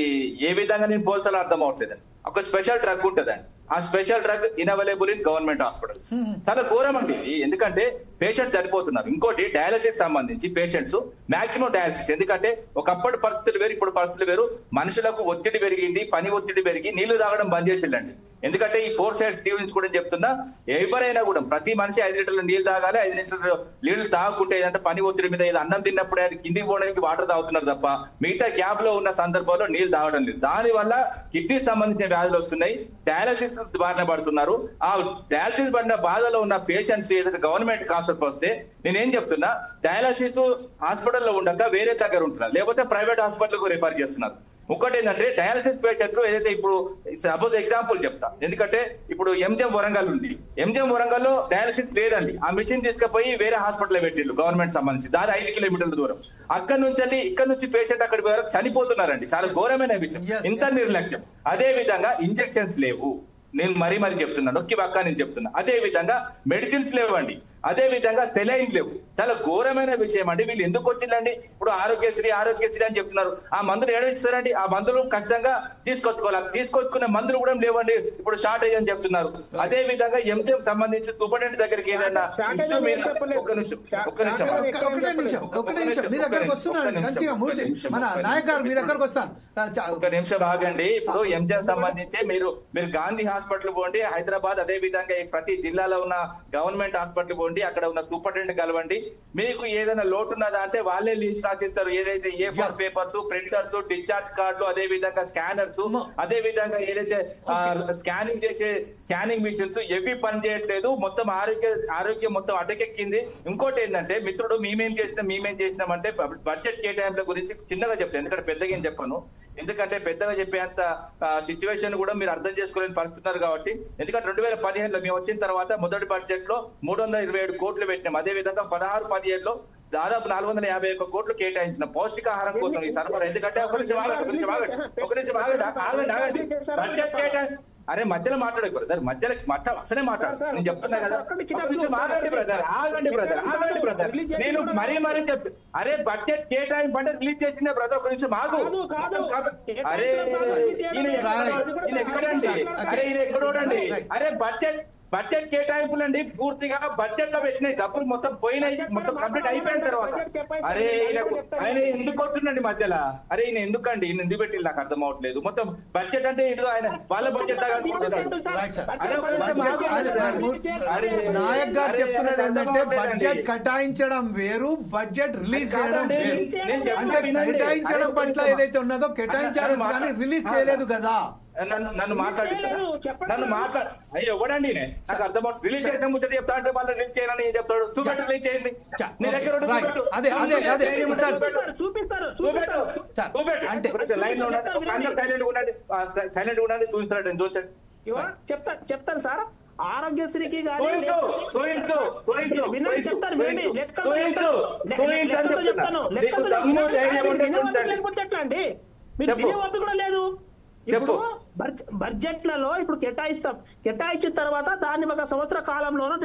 ఏ విధంగా నేను పోల్చాలో అర్థం అవట్లేదండి. ఒక స్పెషల్ డ్రగ్ ఉంటుందండి, ఆ special drug unavailable in government hospitals. చాలా ఘోరం అండి, ఎందుకంటే పేషెంట్స్ చనిపోతున్నారు. ఇంకోటి డయాలసిస్ సంబంధించి పేషెంట్స్ మాక్సిమం డయాలసిస్, ఎందుకంటే ఒకప్పటి పరిస్థితులు వేరు, ఇప్పుడు పరిస్థితులు వేరు. మనుషులకు ఒత్తిడి పెరిగింది, పని ఒత్తిడి పెరిగి నీళ్లు తాగడం బంద్ చేసిండండి. ఎందుకంటే ఈ 4 సైడ్ స్టీవ్ నుంచి కూడా చెప్తున్నా, ఎవరైనా కూడా ప్రతి మనిషి 5 లీటర్ల నీళ్లు తాగాలి. 5 లీటర్ల నీళ్లు తాగుకుంటే ఏదంటే పని ఒత్తిడి మీద ఏదో అన్నం తిన్నప్పుడే అది కిందికి పోవడానికి వాటర్ తాగుతున్నారు తప్ప మిగతా గ్యాప్ లో ఉన్న సందర్భంలో నీళ్లు తాగడం లేదు. దాని వల్ల కిడ్నీ సంబంధించిన వ్యాధులు వస్తున్నాయి, డయాలసిస్ బారిన పడుతున్నారు. ఆ డయాలసిస్ పడిన బాధలో ఉన్న పేషెంట్స్ ఏదైతే గవర్నమెంట్ హాస్పిటల్ వస్తే నేనేం చెప్తున్నా, డయాలసిస్ హాస్పిటల్లో ఉండక వేరే దగ్గర ఉంటున్నారు, లేకపోతే ప్రైవేట్ హాస్పిటల్ రిఫర్ చేస్తున్నారు. ఒకటి ఏంటంటే డయాలసిస్ పేషెంట్లు ఏదైతే ఇప్పుడు సపోజ్ ఎగ్జాంపుల్ చెప్తా, ఎందుకంటే ఇప్పుడు ఎంజిఎం వరంగల్ ఉంది, ఎంజిఎం వరంగల్ లో డయాలసిస్ లేదండి. ఆ మిషన్ తీసుకుపోయి వేరే హాస్పిటల్ పెట్టిళ్ళు గవర్నమెంట్ సంబంధించి, దాని 5 కిలోమీటర్ల దూరం. ఇక్కడ నుంచి పేషెంట్ అక్కడికి వరకు చనిపోతున్నారండి. చాలా ఘోరమైన విషయం, ఇంత నిర్లక్ష్యం. అదే విధంగా ఇంజెక్షన్స్ లేవు, నేను మరీ చెప్తున్నాను, నొక్కి పక్కా నేను చెప్తున్నా. అదే విధంగా మెడిసిన్స్ లేవండి, అదే విధంగా సెలైన్ లేవు. చాలా ఘోరమైన విషయం అండి. వీళ్ళు ఎందుకు వచ్చిందండి? ఇప్పుడు ఆరోగ్యశ్రీ అని చెప్తున్నారు. ఆ మందులు ఏడిస్తారండి? ఆ మందులు ఖచ్చితంగా తీసుకొచ్చుకోవాలి. తీసుకొచ్చుకునే మందులు కూడా లేవండి, ఇప్పుడు షార్టేజ్ అని చెప్తున్నారు. అదే విధంగా ఎంజిఎం సంబంధించి సూపరింటెండెంట్ దగ్గరికి ఏదైనా ఒక నిమిషం ఆగండి. ఇప్పుడు ఎంజిఎం సంబంధించి మీరు గాంధీ హాస్పిటల్ పోండి, హైదరాబాద్, అదే విధంగా ప్రతి జిల్లాలో ఉన్న గవర్నమెంట్ హాస్పిటల్ పోండి, అక్కడ ఉన్న సూపరింటెండెంట్ కలవండి. మీకు ఏదైనా లోటు ఉన్నదా అంటే వాళ్ళే లిస్ట్ రాసిస్తారు. ఏదైతే A4 పేపర్స్, ప్రింటర్స్, డిశ్చార్జ్ కార్డులు, అదే విధంగా స్కానర్స్, అదే విధంగా ఏదైతే స్కానింగ్ చేసే స్కానింగ్ మిషన్స్ ఏవి పని చేయట్లేదు. మొత్తం ఆరోగ్యం మొత్తం అటకెక్కింది. ఇంకోటి ఏంటంటే మిత్రుడు మేమేం చేసినాం అంటే బడ్జెట్ కేటాయింపుల గురించి చిన్నగా చెప్తాను, ఎందుకంటే పెద్దగా ఏం చెప్పాను. ఎందుకంటే పెద్దగా చెప్పేంత సిచ్యువేషన్ కూడా మీరు అర్థం చేసుకోలేని పరిస్థితున్నారు కాబట్టి. ఎందుకంటే 2015లో మేము వచ్చిన తర్వాత మొదటి బడ్జెట్ లో 327 కోట్లు పెట్టినాం. అదే విధంగా 16-17లో దాదాపు 451 కోట్లు కేటాయించిన పౌష్టికాహారం కోసం ఈ సరఫరా. ఎందుకంటే ఒక నిమిషం ఆగండి. బడ్జెట్ కేటాయి అరే మధ్యలో మాట్లాడకూడదు, మధ్యలో అసలే మాట్లాడు. నేను చెప్తున్నా కదా, ఆగండి బ్రదర్. నేను మరీ చెప్తా. అరే బడ్జెట్ కేటాయింపు అంటే రిలీజ్ చేసిందే బ్రదర్, ఒక నిమిషం ఆగు. అరే ఈయన ఎక్కడండి? అరే ఈయన ఎక్కడోడండి? అరే బడ్జెట్ కేటాయింపులండి పూర్తిగా బడ్జెట్ లో పెట్టినాయి, డబ్బులు మొత్తం పోయినాయి, మొత్తం కంప్లీట్ అయిపోయిన తర్వాత అరే ఆయన ఎందుకు వస్తుండండి మధ్యలో? అరే ఈయన ఎందుకండి, ఈయన ఎందుకు పెట్టి నాకు అర్థం అవట్లేదు. మొత్తం బడ్జెట్ అంటే ఏదో ఆయన వాళ్ళ బడ్జెట్ నాయక్ గారు చెప్తున్నది ఏంటంటే బడ్జెట్ కేటాయించడం వేరు, బడ్జెట్ రిలీజ్ చేయడం వేరు. అంటే కేటాయించడం పట్ల ఏదైతే ఉన్నదో కేటాయించారు కానీ రిలీజ్ చేయలేదు కదా. నన్ను అయ్యో ఎవడండి నాకు అర్థం రిలీజ్ చేయడం ముచ్చట చెప్తా అంటే వాళ్ళు రిలీజ్ చేయాలని చెప్తాడు. చూపెట్టు, రిలీజ్ చేయండి. నీ దగ్గర సైలెంట్ ఉండండి, చూపించాడు. చెప్తాను సార్, ఆరోగ్యశ్రీకి ఎట్లా అండి? మీరు వినియోగం కూడా లేదు. ఇప్పుడు బడ్జెట్లలో ఇప్పుడు కేటాయించిన తర్వాత దాన్ని 1 సంవత్సర కాలంలోనూ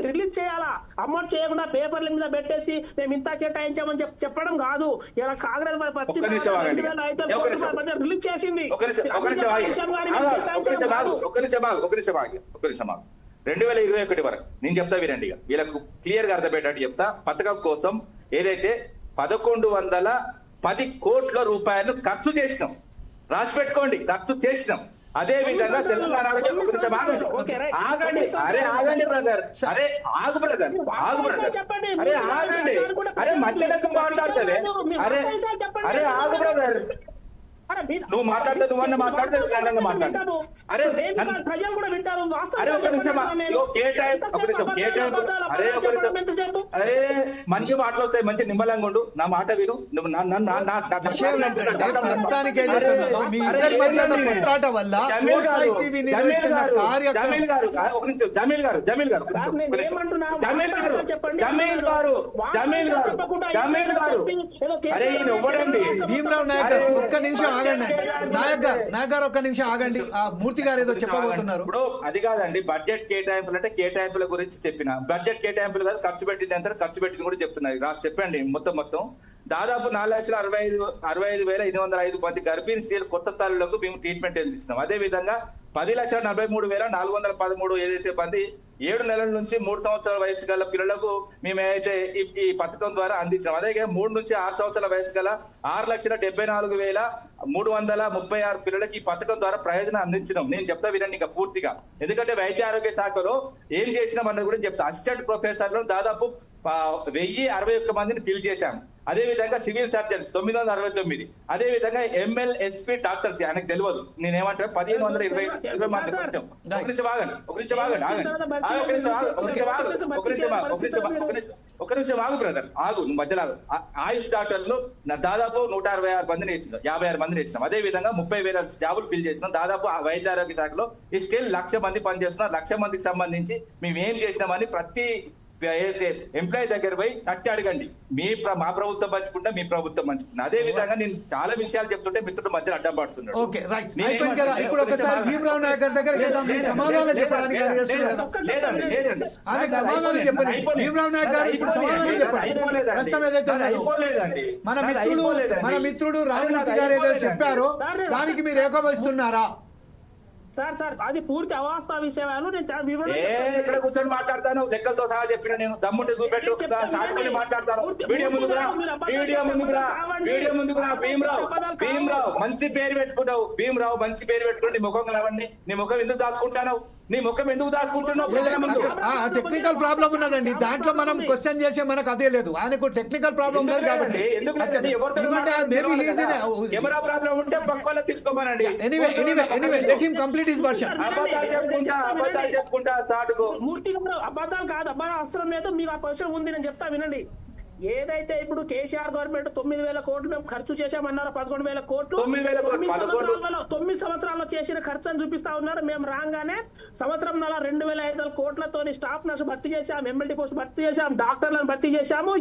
రిలీజ్ చేయాలా. అమౌంట్ చేయకుండా పేపర్ల మీద పెట్టేసి మేము ఇంత కేటాయించామని చెప్పడం కాదు. ఇలా కాంగ్రెస్ రిలీజ్ చేసింది. 2021 వరకు నేను చెప్తా వినండి, వీళ్ళకు క్లియర్ గా అర్థమయ్యేటట్టు చెప్తా. పథకం కోసం ఏదైతే 1110 కోట్ల రూపాయలు ఖర్చు చేసినాం, రాసి పెట్టుకోండి, ఖర్చు చేసినాం. అదే విధంగా తెలంగాణలో ఆగండి. అరే ఆగండి బ్రదర్, అరే ఆగు బ్రదర్. అరే ఆగండి. అరే మధ్యలోకి మాట్లాడుతుంది. అరే ఆగు బ్రదర్. నువ్వు మాట్లాడదు నువ్వు మాట్లాడితే మాట్లాడు. అరే ప్రజలు కూడా వింటారు. అరే మంచి మాట్లాడుతాయి, మంచి నిమ్మలంగా ఉండు, నా మాట విను. నువ్వు ప్రస్తుతానికి మీ ఇద్దరి మధ్య కొట్లాట వల్ల భీమరావు నాయక్ గారు ఒక్క నిమిషం ఆగండి. నాయక్ గారు ఒక్క నిమిషం ఆగండి. ఆ మూర్తి గారు ఏదో చెప్పబోతున్నారు. ఇప్పుడు అది కాదండి, బడ్జెట్ కేటాయింపులు అంటే కేటాయింపుల గురించి చెప్పిన, బడ్జెట్ కేటాయింపులు కాదు, ఖర్చు పెట్టింది ఎంత ఖర్చు పెట్టింది కూడా చెప్తున్నారు. చెప్పండి మొత్తం దాదాపు 4,65,805 మంది గర్భిణీ స్త్రీలు కొత్త తల్లులకు మేము ట్రీట్మెంట్ అందిస్తున్నాం. అదే విధంగా 10,43,413 ఏదైతే మంది 7 నెలల నుంచి 3 సంవత్సరాల వయసు గల పిల్లలకు మేము ఏదైతే ఈ పథకం ద్వారా అందించాం. అదే 3 నుంచి 6 సంవత్సరాల వయసు గల 6,74,336 పిల్లలకి ఈ పథకం ద్వారా ప్రయోజనం అందించినాం. నేను చెప్తా వినండి ఇంకా పూర్తిగా, ఎందుకంటే వైద్య ఆరోగ్య శాఖలో ఏం చేసినాం అన్నది కూడా చెప్తా. అసిస్టెంట్ ప్రొఫెసర్లు దాదాపు 1,061 మందిని ఫిల్ చేశాం. అదే విధంగా సివిల్ సర్జన్స్ 969, అదే విధంగా MLSP డాక్టర్స్ ఆయనకు తెలియదు, నేనేమంటాను 1,520 మంది. ఒక నిమిషం ఆగు బ్రదర్, ఆగు మధ్యలో. ఆయుష్ డాక్టర్లు దాదాపు 166 మందిని వేసినాం, 56 మందిని వేసినాం. అదే విధంగా 30,000 జాబులు ఫిల్ చేసినాం. దాదాపు వైద్య ఆరోగ్య శాఖలో ఈ స్టిల్ 1,00,000 మంది పనిచేస్తున్నారు. 1,00,000 మందికి సంబంధించి మేము ఏం చేసినామని ప్రతి ఏదైతే ఎంప్లాయీ దగ్గర పోయి తట్టి అడగండి. మా ప్రభుత్వం పంచుకుంటా, మీ ప్రభుత్వం పంచుకుంటా. అదే విధంగా నేను చాలా విషయాలు చెప్తుంటే మిత్రుడు మధ్యలో అడ్డం పడుతున్నాడు. ఇప్పుడు ఒకసారి భీమరావు నాయక్ గారి దగ్గర సమాధానం చెప్పడానికి సమాధానం చెప్పండి. భీమరావు నాయక్ గారు ఇప్పుడు సమాధానం చెప్పండి. ప్రస్తుతం ఏదైతే మన మిత్రుడు రామమూర్తి గారు ఏదైతే చెప్పారో దానికి మీరు ఏకీభవిస్తున్నారా? సార్ అది పూర్తి అవాస్తవ విషయాలు. నేను ఇక్కడ కూర్చొని మాట్లాడతాను, లెక్కలతో సహా చెప్పిన. నేను దమ్ముంటే చూపెట్టు, మాట్లాడతాను. వీడియో ముందుకు రా. భీమరావు మంచి పేరు పెట్టుకుంటావు. భీమరావు మంచి పేరు పెట్టుకుని నీ ముఖం కలవండి. నీ ముఖం ఎందుకు దాచుకుంటావు? నీ ముఖం ఎందుకు దాచుకుంటున్నావు? టెక్నికల్ ప్రాబ్లం ఉన్నదండి, దాంట్లో మనం క్వశ్చన్ చేసే మనకు అదే లేదు. ఆయనకు టెక్నికల్ ప్రాబ్లం ఉన్నది కాబట్టి కెమెరా ప్రాబ్లం ఉంటే పక్కన తెచ్చుకోమనండి. Complete his version. అబద్ధాలు చెప్పుకుంటా చాటుకో. మూర్తి అబద్ధాలు కాదు, అబ్బాయి అవసరం లేదు. మీకు ఆ క్వశ్చన్ ఉంది, నేను చెప్తా వినండి. ఏదైతే ఇప్పుడు కేసీఆర్ గవర్నమెంట్ 9,000 కోట్లు మేము ఖర్చు చేశామన్నారు, 11,000 కోట్లు 9 సంవత్సరాల్లో చేసిన ఖర్చు అని చూపిస్తా ఉన్నారు. మేము రాగానే సంవత్సరం 2,500 కోట్లతో స్టాఫ్ నర్స్ భర్తీ చేశాం, ఎమ్మెల్టీ పోస్ట్ భర్తీ చేశాం, డాక్టర్లను భర్తీ చేశాము.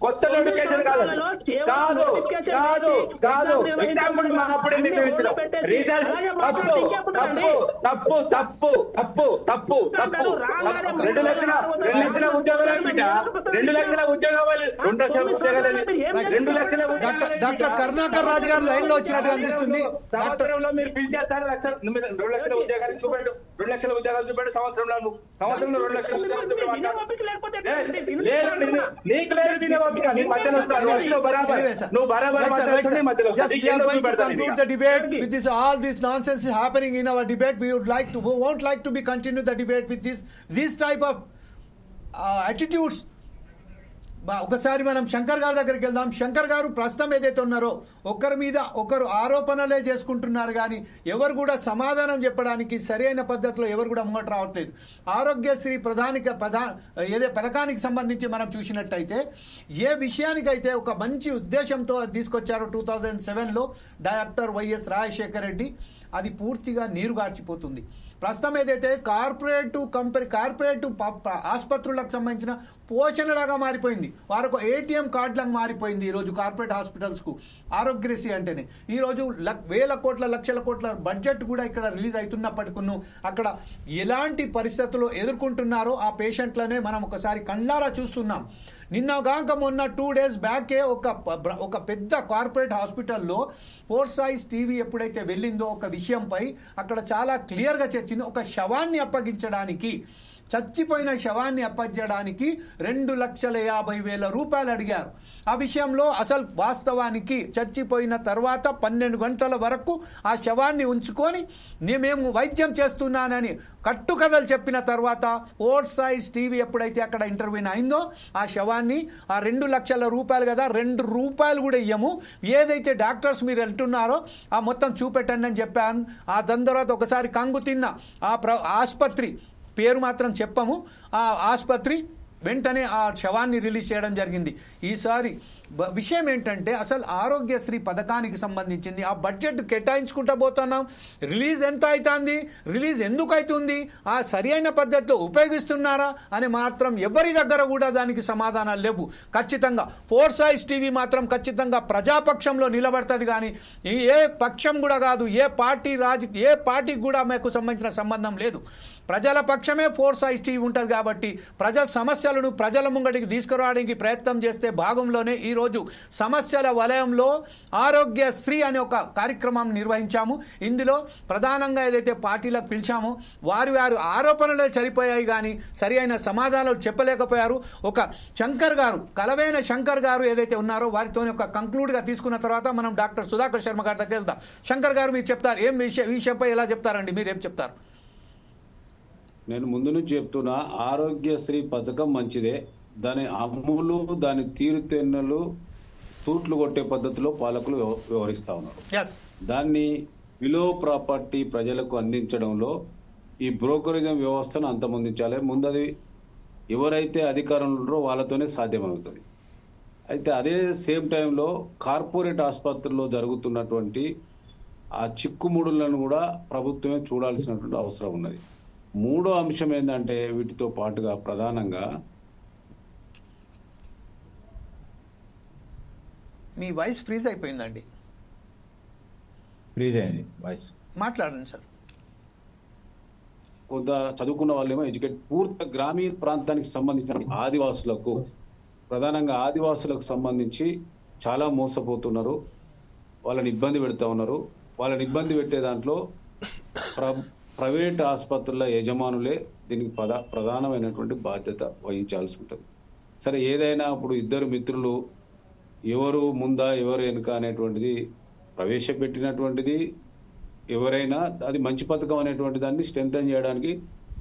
కొత్త నోటిఫికేషన్ కాదు. ఎగ్జాంపుల్ అప్పుడు ఎందుకు రిజల్ట్ తప్పు 2 లక్షల ఉద్యోగాలు బిడ్డ, 2 లక్షల ఉద్యోగాలు, 2 లక్షల ఉద్యోగాలు, 2 లక్షల. డాక్టర్ కరుణాకర్ రాజు గారు లైన్ లో వచ్చినట్టు అనిపిస్తుంది. సంవత్సరంలో మీరు ఫిల్ చేస్తారు 2 లక్షల ఉద్యోగాలు చూపెట్టు, 2 లక్షల ఉద్యోగాలు చూపెట్టు. సంవత్సరంలో 2 లక్షల ఉద్యోగాలు చూపెట్టు. నీకు లేదు conclude the debate with this. All this nonsense is happening in our debate. We won't like to be continue the debate with this type of attitudes. ఒకసారి మనం శంకర్ గారి దగ్గరికి వెళ్దాం. శంకర్ గారు ప్రస్తుతం ఏదైతే ఉన్నారో ఒకరి మీద ఒకరు ఆరోపణలే చేసుకుంటున్నారు, కానీ ఎవరు కూడా సమాధానం చెప్పడానికి సరైన పద్ధతిలో ఎవరు కూడా ముంగట రావట్లేదు. ఆరోగ్యశ్రీ ఏదే పథకానికి సంబంధించి మనం చూసినట్టయితే ఏ విషయానికైతే ఒక మంచి ఉద్దేశంతో తీసుకొచ్చారో 2007లో డాక్టర్ వైఎస్ రాజశేఖర రెడ్డి, అది పూర్తిగా నీరుగార్చిపోతుంది. ప్రస్తుతం ఏదైతే కార్పొరేట్ ఆసుపత్రులకు సంబంధించిన పోషణలాగా మారిపోయింది. వారికి ATM కార్డులకు మారిపోయింది ఈరోజు కార్పొరేట్ హాస్పిటల్స్కు ఆరోగ్యశ్రీ అంటేనే. ఈరోజు వేల కోట్ల లక్షల కోట్ల బడ్జెట్ కూడా ఇక్కడ రిలీజ్ అవుతున్నప్పటికీ అక్కడ ఎలాంటి పరిస్థితులు ఎదుర్కొంటున్నారో ఆ పేషెంట్లనే మనం ఒకసారి కళ్ళారా చూస్తున్నాం. నిన్నగాక మొన్న 2 days బ్యాకే ఒక పెద్ద కార్పొరేట్ హాస్పిటల్లో ఫోర్సైజ్ టీవీ ఎప్పుడైతే వెళ్ళిందో ఒక విషయంపై అక్కడ చాలా క్లియర్గా చర్చింది. ఒక శవాన్ని అప్పగించడానికి చచ్చిపోయిన శవాన్ని అప్పగించడానికి 2,50,000 రూపాయలు అడిగారు. ఆ విషయంలో అసలు వాస్తవానికి చచ్చిపోయిన తర్వాత 12 గంటల వరకు ఆ శవాన్ని ఉంచుకొని మేము వైద్యం చేస్తున్నానని కట్టుకథలు చెప్పిన తర్వాత ఓట్ సైజ్ టీవీ ఎప్పుడైతే అక్కడ ఇంటర్వ్యూన్ అయిందో ఆ శవాన్ని ఆ 2 లక్షల రూపాయలు కదా, 2 రూపాయలు కూడా ఇయ్యము, ఏదైతే డాక్టర్స్ మీరు వెళ్తున్నారో ఆ మొత్తం చూపెట్టండి అని చెప్పాను. ఆ దాని తర్వాత ఒకసారి కంగు తిన్న ఆ ఆసుపత్రి పేరు మాత్రం చెప్పము, ఆ ఆసుపత్రి వెంటనే ఆ శవాన్ని రిలీజ్ చేయడం జరిగింది. ఈసారి విషయం ఏంటంటే అసలు ఆరోగ్యశ్రీ పథకానికి సంబంధించింది ఆ బడ్జెట్ కేటాయించుకుంటూ పోతున్నాం. రిలీజ్ ఎంత అవుతుంది, రిలీజ్ ఎందుకు అవుతుంది, ఆ సరి అయిన పద్ధతిలో ఉపయోగిస్తున్నారా అని మాత్రం ఎవరి దగ్గర కూడా దానికి సమాధానాలు లేవు. ఖచ్చితంగా 4 సైజ్ టీవీ మాత్రం ఖచ్చితంగా ప్రజాపక్షంలో నిలబడుతుంది, కానీ ఏ పక్షం కూడా కాదు, ఏ పార్టీకి కూడా మాకు సంబంధించిన సంబంధం లేదు. ప్రజల పక్షమే 4 సైజ్ టీవీ ఉంటుంది కాబట్టి ప్రజల సమస్యలను ప్రజల ముంగడికి తీసుకురావడానికి ప్రయత్నం చేస్తే భాగంలోనే ఈరోజు సమస్యల వలయంలో ఆరోగ్యశ్రీ అనే ఒక కార్యక్రమం నిర్వహించాము. ఇందులో ప్రధానంగా ఏదైతే పార్టీలకు పిలిచామో వారి ఆరోపణలే సరిపోయాయి కానీ సరి అయిన సమాధానాలు చెప్పలేకపోయారు. ఒక శంకర్ గారు, కలవేన శంకర్ గారు ఏదైతే ఉన్నారో వారితో ఒక కంక్లూడ్గా తీసుకున్న తర్వాత మనం డాక్టర్ సుధాకర్ శర్మ గారి దగ్గర వెళ్తాం. శంకర్ గారు మీరు చెప్తారు, ఏం విషయంపై ఎలా చెప్తారండి, మీరేం చెప్తారు? నేను ముందు నుంచి చెప్తున్నా, ఆరోగ్యశ్రీ పథకం మంచిదే, దాని అమలు దాని తీరుతెన్నులు తూట్లు కొట్టే పద్ధతిలో పాలకులు వ్యవహరిస్తా ఉన్నారు. దాన్ని బిలో ప్రాపర్టీ ప్రజలకు అందించడంలో ఈ బ్రోకరేజం వ్యవస్థను అంతమొందించాలి. ముందది ఎవరైతే అధికారంలో ఉన్నారో వాళ్ళతోనే సాధ్యమవుతుంది. అయితే అదే సేమ్ టైంలో కార్పొరేట్ ఆసుపత్రుల్లో జరుగుతున్నటువంటి ఆ చిక్కుముడులను కూడా ప్రభుత్వమే చూడాల్సినటువంటి అవసరం ఉన్నది. మూడో అంశం ఏంటంటే వీటితో పాటుగా ప్రధానంగా మీ వాయిస్ ఫ్రీజ్ అయిపోయిందండి. ఫ్రీజ్ అయింది వాయిస్, మాట్లాడండి సార్. కొంత చదువుకున్న వాళ్ళేమో పూర్తి గ్రామీణ ప్రాంతానికి సంబంధించిన ఆదివాసులకు, ప్రధానంగా ఆదివాసులకు సంబంధించి చాలా మోసపోతున్నారు, వాళ్ళని ఇబ్బంది పెడతా ఉన్నారు. వాళ్ళని ఇబ్బంది పెట్టే దాంట్లో ప్రైవేట్ ఆసుపత్రుల యజమానులే దీనికి ప్రధానమైనటువంటి బాధ్యత వహించాల్సి ఉంటుంది. సరే, ఏదైనా ఇప్పుడు ఇద్దరు మిత్రులు ఎవరు ముందా ఎవరు వెనుక అనేటువంటిది ప్రవేశపెట్టినటువంటిది ఎవరైనా అది మంచి పథకం అనేటువంటి దాన్ని స్ట్రెంథెన్ చేయడానికి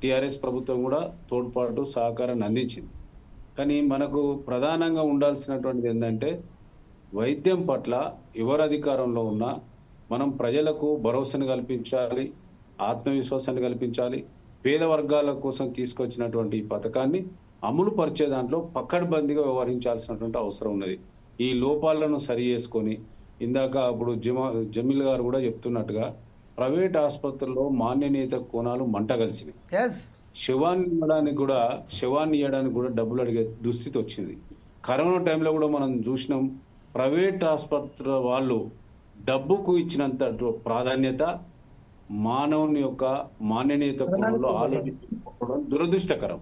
టీఆర్ఎస్ ప్రభుత్వం కూడా తోడ్పాటు సహకారాన్ని అందించింది. కానీ మనకు ప్రధానంగా ఉండాల్సినటువంటిది ఏంటంటే వైద్యం పట్ల ఎవరు అధికారంలో ఉన్నా మనం ప్రజలకు భరోసాను కల్పించాలి, ఆత్మవిశ్వాసాన్ని కల్పించాలి. పేద వర్గాల కోసం తీసుకొచ్చినటువంటి ఈ పథకాన్ని అమలు పరిచే దాంట్లో పక్కడబందీగా వ్యవహరించాల్సినటువంటి అవసరం ఉన్నది. ఈ లోపాలను సరి చేసుకొని ఇందాక ఇప్పుడు జమీల్ గారు కూడా చెప్తున్నట్టుగా ప్రైవేట్ ఆసుపత్రుల్లో మాన్యనీయత కోణాలు మంట కలిసినాయి. శవాన్ని ఇవ్వడానికి కూడా డబ్బులు అడిగే దుస్థితి వచ్చింది. కరోనా టైంలో కూడా మనం చూసినాం, ప్రైవేట్ ఆసుపత్రుల వాళ్ళు డబ్బుకు ఇచ్చినంత ప్రాధాన్యత మానవుని యొక్క మాన్యనీయత కోణంలో ఆలోచించుకోవడం దురదృష్టకరం.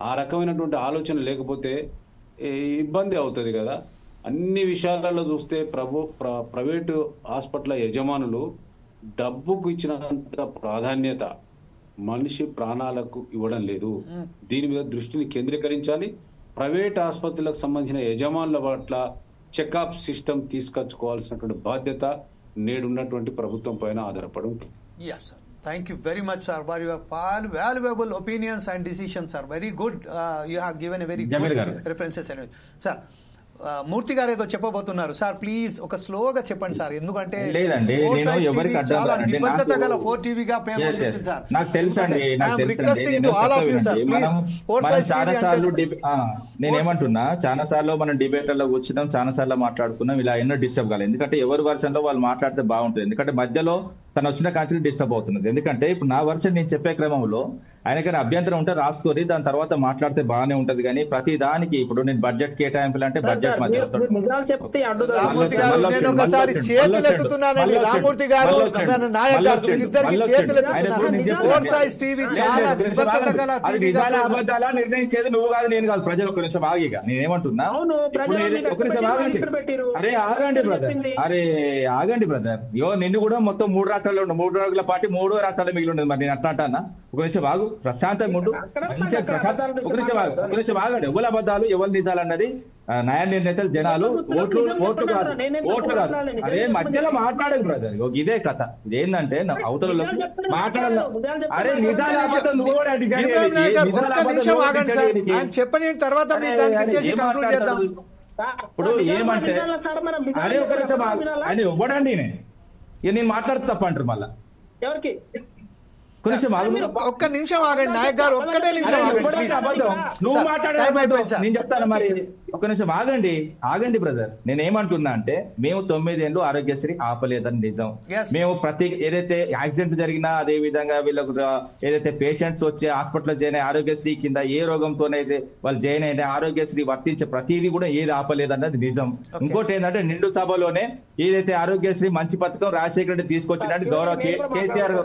ఆ రకమైనటువంటి ఆలోచన లేకపోతే ఇబ్బంది అవుతుంది కదా. అన్ని విషయాలలో చూస్తే ప్రైవేటు హాస్పిటల్ యజమానులు డబ్బుకు ఇచ్చినంత ప్రాధాన్యత మనిషి ప్రాణాలకు ఇవ్వడం లేదు. దీని మీద దృష్టిని కేంద్రీకరించాలి. ప్రైవేట్ ఆసుపత్రులకు సంబంధించిన యజమానుల పట్ల చెకప్ సిస్టమ్ తీసుకొచ్చుకోవాల్సినటువంటి బాధ్యత నేడున్నటువంటి ప్రభుత్వం పైన ఆధారపడి ఉంటుంది. Yes, sir. Thank you very much, sir, for your valuable opinions and decisions, sir. Very good. You have given a very good references. Sir, మూర్తి గారు ఏదో చెప్పబోతున్నారు సార్, ప్లీజ్ ఒక స్లోగా చెప్పండి సార్, ఎందుకంటే చాలా నిబద్ధత గల 4 టీవీగా పేపర్ సార్. నాకు తెలుసండి, నేనేమంటున్నా, చాలా సార్లు మనం డిబేట్లలో కూర్చున్నాం, చాలా సార్లు మాట్లాడుకున్నాం, ఇలా ఎన్నో డిస్టర్బ్ కాలేదు. ఎందుకంటే ఎవరి వర్షన్ లో వాళ్ళు మాట్లాడితే బాగుంటుంది. ఎందుకంటే మధ్యలో తను వచ్చిన కాన్సెప్ట్ డిస్టర్బ్ అవుతున్నది. ఎందుకంటే ఇప్పుడు నా వర్షన్ నేను చెప్పే క్రమంలో ఆయనకైనా అభ్యంతరం ఉంటే రాసుకొని దాని తర్వాత మాట్లాడితే బాగానే ఉంటది. కానీ ప్రతి దానికి ఇప్పుడు నేను బడ్జెట్ కేటాయింపులు అంటే బడ్జెట్ నిర్ణయించేది నువ్వు కాదు, నేను కాదు, ప్రజలు. ఒక నిమిషం ఆగిగా నేనేమంటున్నా, అరే ఆగండి బ్రదర్, నిన్ను కూడా మొత్తం 3 రాష్ట్రాల్లో ఉన్న 3 రోజుల పార్టీ 3 రాష్ట్రాల్లో మిగిలి ఉండదు. మరి నేను అట్లా అంటానా? ఒక నిమిషం ఆగు, ప్రశాంతంగా ఉండు, మంచిగా ప్రశాంతం. ఒక నిమిషం ఆగండి. ఎవరు అబద్ధాలు ఎవరు నిజాలు అన్నది న్యాయ నిర్ణేతలు జనాలు, ఓట్లు కాదు. అదే మధ్యలో మాట్లాడదు బ్రదర్, ఇదే కథ. ఇదేంటంటే అవతల మాట్లాడాలి. అరే నిజాలు అబద్ధం నువ్వు కూడా చెప్పని తర్వాత ఇప్పుడు ఏమంటే అరే ఒక నిమిషం అని ఇవ్వడండి నేను మాట్లాడుతూ తప్ప అంటారు మళ్ళా. ఎవరికి కొంచెం ఒక్క నిమిషం ఆగండి నాయక్ గారు, ఒక్కటే నిమిషం నువ్వు మాట్లాడే నేను చెప్తాను. మరి ఒక్క నిమిషం ఆగండి బ్రదర్. నేను ఏమంటున్నా అంటే మేము 9 ఏళ్ళు ఆరోగ్యశ్రీ ఆపలేదని నిజం. మేము ప్రతి ఏదైతే యాక్సిడెంట్ జరిగినా, అదే విధంగా వీళ్ళకు ఏదైతే పేషెంట్స్ వచ్చి హాస్పిటల్ జాయిన్ అయ్యి ఆరోగ్యశ్రీ కింద ఏ రోగంతోనైతే వాళ్ళు జాయిన్ అయినా ఆరోగ్యశ్రీ వర్తించే ప్రతిదీ కూడా ఏది ఆపలేదన్నది నిజం. ఇంకోటి ఏంటంటే నిండు సభలోనే ఏదైతే ఆరోగ్యశ్రీ మంచి పథకం రాజశేఖర రెడ్డి తీసుకొచ్చినట్టు గౌరవ కేసీఆర్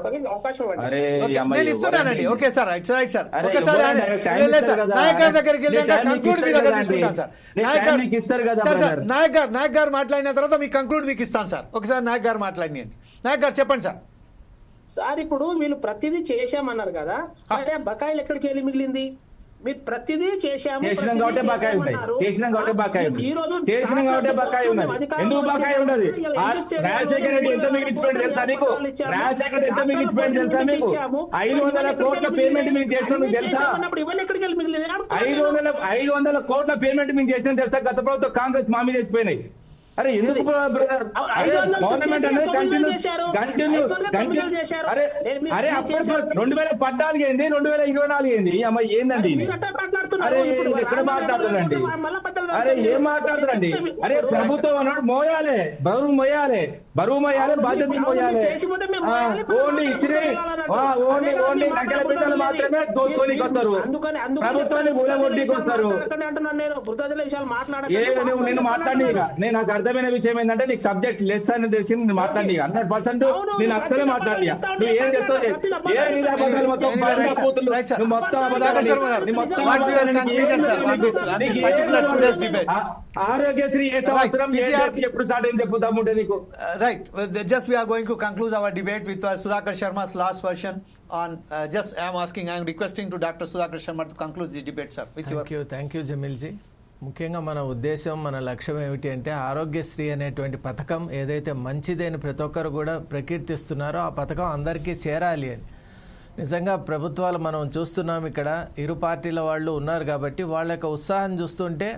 అరే నేను ఇస్తున్నానండి. Okay sir, right sir, right sir. Okay sir, Nayak గారి దగ్గరికి వెళ్ళాక కంక్లూడ్ మీ దగ్గర తీసుకుంటాను సార్. నాయక్ గారు మాట్లాడిన తర్వాత మీ కంక్లూడ్ మీకు ఇస్తాను సార్. ఒకసారి నాయక్ గారు మాట్లాడినండి. నాయక్ గారు చెప్పండి సార్. సార్ ఇప్పుడు వీళ్ళు ప్రతిదీ చేశామన్నారు కదా, అదే బకాయిలు ఎక్కడికి వెళ్ళి మిగిలింది? మీరు ప్రతిదీ చేశాము, చేసినాం బకాయి ఉన్నాయి, చేసినాం కాబట్టి బకాయి ఉంది, చేసినాం కాబట్టి బకాయి ఉన్నది. ఎందుకు బకాయి ఉండదు? రాజశేఖర రెడ్డి ఎంత మిగిలించిపోయింది తెలుసా నీకు? రాజశేఖర రెడ్డి ఎంత మిగిలించిపోయింది తెలుసా నీకు? 500 కోట్ల పేమెంట్ మీకు చేసినాం తెలుసా? 500 కోట్ల పేమెంట్ మీకు చేసినాం తెలుసా? గత ప్రభుత్వం కాంగ్రెస్ మా మీద చేసిపోయినాయి. అరే ఎందుకు గవర్నమెంట్ అనేది కంటిన్యూ అరే అప్పుడు 2014 ఏంది, 2024 ఏంది? అమ్మాయి ఏందండి? అరే ఎక్కడ మాట్లాడుతుందండి? అరే ఏం మాట్లాడుతుందండి? అరే ప్రభుత్వం అన్నాడు మోయాలి, బరువు మోయాలి, బాధ్యత మోయాలి. ఓన్లీ ఇచ్చినాయి ఓన్లీ లక్షల పిల్లలు మాత్రమే దోచుకోనికి వస్తారు, ప్రభుత్వాన్ని మూలగొట్టికి వస్తారు. నేను మాట్లాడి నేను నాకు అర్థమైన విషయం ఏంటంటే నీకు సబ్జెక్ట్ లెస్ అని తెలిసింది. నేను మాట్లాడి 100% నేను అక్కడే మాట్లాడి నువ్వు ఏం చెప్తావు? ఆరోగ్యశ్రీ ఏ సంవత్సరం ఎప్పుడు స్టార్ట్ అయింది చెప్పు దమ్ముంటే నీకు. Right. Just we are going to conclude our debate with Sudhakar Sharma's last version on. I am requesting to Dr. Sudhakar Sharma to conclude this debate, sir. Thank you, Jamil ji. ముఖ్యంగా మన ఉద్దేశం, మన లక్ష్యం ఏమిటి అంటే ఆరోగ్యశ్రీ అనేటువంటి పథకం ఏదైతే మంచిదని ప్రతి ఒక్కరు కూడా ప్రకీర్తిస్తున్నారో ఆ పథకం అందరికీ చేరాలి అని. నిజంగా ప్రభుత్వాలు మనం చూస్తున్నాం, ఇక్కడ ఇరు పార్టీల వాళ్ళు ఉన్నారు కాబట్టి వాళ్ళ యొక్క ఉత్సాహం చూస్తుంటే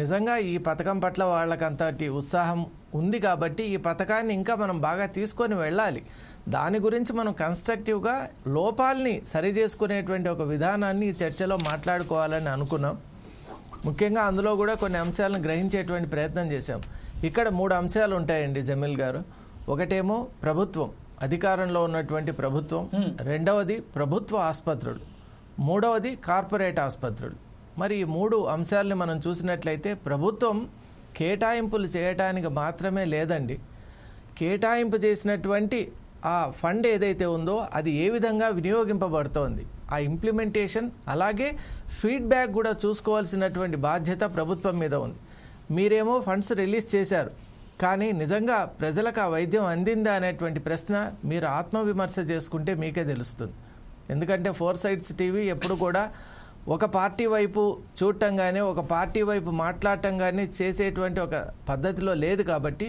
నిజంగా ఈ పథకం పట్ల వాళ్ళకంతటి ఉత్సాహం ఉంది కాబట్టి ఈ పథకాన్ని ఇంకా మనం బాగా తీసుకొని వెళ్ళాలి. దాని గురించి మనం కన్స్ట్రక్టివ్గా లోపాలని సరిచేసుకునేటువంటి ఒక విధానాన్ని ఈ చర్చలో మాట్లాడుకోవాలని అనుకున్నాం. ముఖ్యంగా అందులో కూడా కొన్ని అంశాలను గ్రహించేటువంటి ప్రయత్నం చేశాం. ఇక్కడ 3 అంశాలు ఉంటాయండి జమీల్ గారు. ఒకటేమో ప్రభుత్వం, అధికారంలో ఉన్నటువంటి ప్రభుత్వం, రెండవది ప్రభుత్వ ఆసుపత్రులు, మూడవది కార్పొరేట్ ఆసుపత్రులు. మరి ఈ 3 అంశాలని మనం చూసినట్లయితే ప్రభుత్వం కేటాయింపులు చేయటానికి మాత్రమే లేదండి, కేటాయింపు చేసినటువంటి ఆ ఫండ్ ఏదైతే ఉందో అది ఏ విధంగా వినియోగింపబడుతోంది, ఆ ఇంప్లిమెంటేషన్, అలాగే ఫీడ్బ్యాక్ కూడా చూసుకోవాల్సినటువంటి బాధ్యత ప్రభుత్వం మీద ఉంది. మీరేమో ఫండ్స్ రిలీజ్ చేశారు, కానీ నిజంగా ప్రజలకు ఆ వైద్యం అందిందా అనేటువంటి ప్రశ్న మీరు ఆత్మవిమర్శ చేసుకుంటే మీకే తెలుస్తుంది. ఎందుకంటే 4 సైడ్స్ టీవీ ఎప్పుడు కూడా ఒక పార్టీ వైపు చూడటం కానీ, ఒక పార్టీ వైపు మాట్లాడటం కానీ చేసేటువంటి ఒక పద్ధతిలో లేదు. కాబట్టి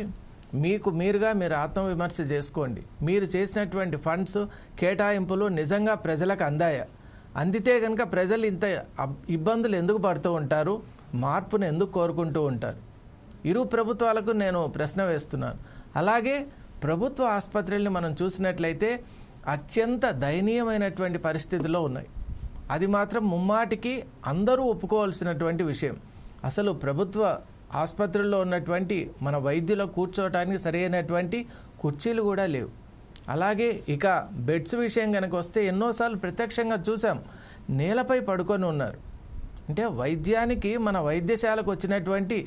మీరుగా మీరు ఆత్మవిమర్శ చేసుకోండి. మీరు చేసినటువంటి ఫండ్స్ కేటాయింపులు నిజంగా ప్రజలకు అందాయా? అందితే కనుక ప్రజలు ఇంత ఇబ్బందులు ఎందుకు పడుతూ ఉంటారు, మార్పును ఎందుకు కోరుకుంటూ ఉంటారు? ఇరు ప్రభుత్వాలకు నేను ప్రశ్న వేస్తున్నాను. అలాగే ప్రభుత్వ ఆసుపత్రుల్ని మనం చూసినట్లయితే అత్యంత దయనీయమైనటువంటి పరిస్థితుల్లో ఉన్నాయి. అది మాత్రం ముమ్మాటికి అందరూ ఒప్పుకోవాల్సినటువంటి విషయం. అసలు ప్రభుత్వ ఆసుపత్రుల్లో ఉన్నటువంటి మన వైద్యులు కూర్చోవటానికి సరైనటువంటి కుర్చీలు కూడా లేవు. అలాగే ఇక బెడ్స్ విషయం కనుక వస్తే ఎన్నోసార్లు ప్రత్యక్షంగా చూసాం, నేలపై పడుకొని ఉన్నారు. అంటే వైద్యానికి, మన వైద్యశాలకు వచ్చినటువంటి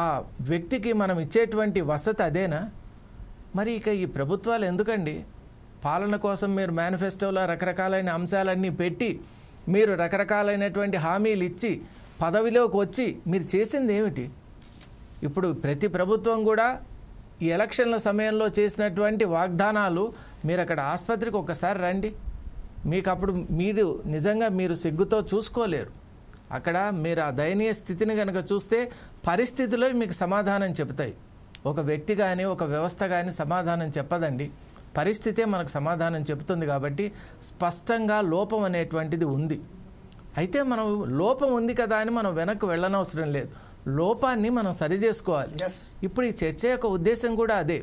ఆ వ్యక్తికి మనం ఇచ్చేటువంటి వసతి అదేనా? మరి ఇక ఈ ప్రభుత్వాలు ఎందుకండి? పాలన కోసం మీరు మేనిఫెస్టోలో రకరకాలైన అంశాలన్నీ పెట్టి, మీరు రకరకాలైనటువంటి హామీలు ఇచ్చి పదవిలోకి వచ్చి మీరు చేసింది ఏమిటి? ఇప్పుడు ప్రతి ప్రభుత్వం కూడా ఈ ఎలక్షన్ల సమయంలో చేసినటువంటి వాగ్దానాలు మీరు అక్కడ ఆసుపత్రికి ఒకసారి రండి, మీకు అప్పుడు నిజంగా మీరు సిగ్గుతో చూసుకోలేరు. అక్కడ మీరు ఆ దయనీయ స్థితిని కనుక చూస్తే పరిస్థితులు మీకు సమాధానం చెబుతాయి. ఒక వ్యక్తి కానీ ఒక వ్యవస్థ కానీ సమాధానం చెప్పదండి, పరిస్థితే మనకు సమాధానం చెబుతుంది. కాబట్టి స్పష్టంగా లోపం అనేటువంటిది ఉంది. అయితే మనం లోపం ఉంది కదా అని మనం వెనక్కి వెళ్ళనవసరం లేదు, లోపాన్ని మనం సరి చేసుకోవాలి. ఇప్పుడు ఈ చర్చ యొక్క ఉద్దేశం కూడా అదే.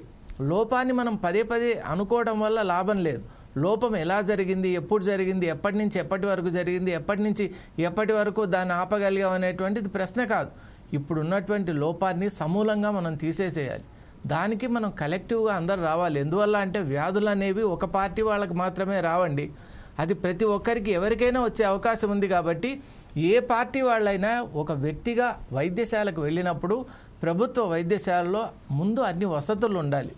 లోపాన్ని మనం పదే పదే అనుకోవడం వల్ల లాభం లేదు. లోపం ఎలా జరిగింది, ఎప్పుడు జరిగింది, ఎప్పటి నుంచి ఎప్పటి వరకు జరిగింది, ఎప్పటి నుంచి ఎప్పటి వరకు దాన్ని ఆపగలిగాం అనేటువంటిది ప్రశ్న కాదు. ఇప్పుడు ఉన్నటువంటి లోపాన్ని సమూలంగా మనం తీసేసేయాలి. దానికి మనం కలెక్టివ్గా అందరు రావాలి. ఎందువల్ల అంటే వ్యాధులు అనేవి ఒక పార్టీ వాళ్ళకి మాత్రమే రావండి, అది ప్రతి ఒక్కరికి ఎవరికైనా వచ్చే అవకాశం ఉంది. కాబట్టి ఏ పార్టీ వాళ్ళైనా ఒక వ్యక్తిగా వైద్యశాలకు వెళ్ళినప్పుడు ప్రభుత్వ వైద్యశాలలో ముందు అన్ని వసతులు ఉండాలి,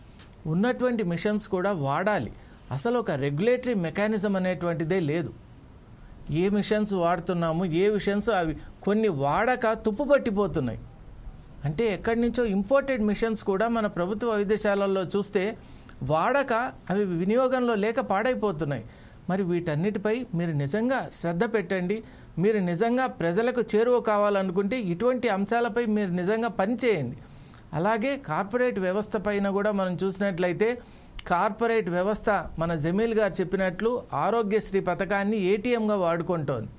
ఉన్నటువంటి మిషన్స్ కూడా వాడాలి. అసలు ఒక రెగ్యులేటరీ మెకానిజం అనేటువంటిదే లేదు. ఏ మిషన్స్ వాడుతున్నాము, ఏ మిషన్స్ అవి కొన్ని వాడక తుప్పు పట్టిపోతున్నాయి. అంటే ఎక్కడి నుంచో ఇంపోర్టెడ్ మిషన్స్ కూడా మన ప్రభుత్వ వైద్యశాలల్లో చూస్తే వాడక అవి వినియోగంలో లేక పాడైపోతున్నాయి. మరి వీటన్నిటిపై మీరు నిజంగా శ్రద్ధ పెట్టండి. మీరు నిజంగా ప్రజలకు చేరువ కావాలనుకుంటే ఇటువంటి అంశాలపై మీరు నిజంగా పనిచేయండి. అలాగే కార్పొరేట్ వ్యవస్థ పైన కూడా మనం చూసినట్లయితే కార్పొరేట్ వ్యవస్థ మన జమీల్ గారు చెప్పినట్లు ఆరోగ్యశ్రీ పథకాన్ని ఏటీఎంగా వాడుకుంటోంది.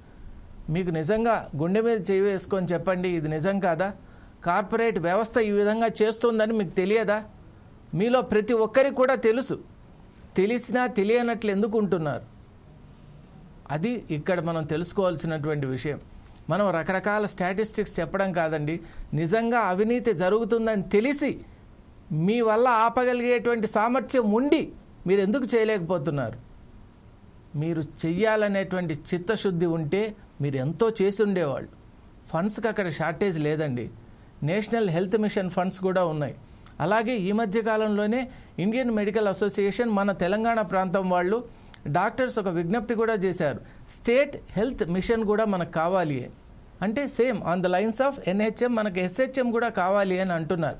మీకు నిజంగా గుండె మీద చేయి వేసుకొని చెప్పండి, ఇది నిజం కాదా? కార్పొరేట్ వ్యవస్థ ఈ విధంగా చేస్తుందని మీకు తెలియదా? మీలో ప్రతి ఒక్కరికి కూడా తెలుసు, తెలిసినా తెలియనట్లు ఎందుకు ఉంటున్నారు? అది ఇక్కడ మనం తెలుసుకోవాల్సినటువంటి విషయం. మనం రకరకాల స్టాటిస్టిక్స్ చెప్పడం కాదండి, నిజంగా అవినీతి జరుగుతుందని తెలిసి మీ వల్ల ఆపగలిగేటువంటి సామర్థ్యం ఉండి మీరు ఎందుకు చేయలేకపోతున్నారు? మీరు చెయ్యాలనేటువంటి చిత్తశుద్ధి ఉంటే మీరు ఎంతో చేసి ఉండేవాళ్ళు. ఫండ్స్కి అక్కడ షార్టేజ్ లేదండి, నేషనల్ హెల్త్ మిషన్ ఫండ్స్ కూడా ఉన్నాయి. అలాగే ఈ మధ్య కాలంలోనే ఇండియన్ మెడికల్ అసోసియేషన్ మన తెలంగాణ ప్రాంతం వాళ్ళు డాక్టర్స్ ఒక విజ్ఞప్తి కూడా చేశారు, స్టేట్ హెల్త్ మిషన్ కూడా మనకు కావాలి అంటే same on the lines of NHM మనకు ఎస్హెచ్ఎం కూడా కావాలి అని అంటున్నారు.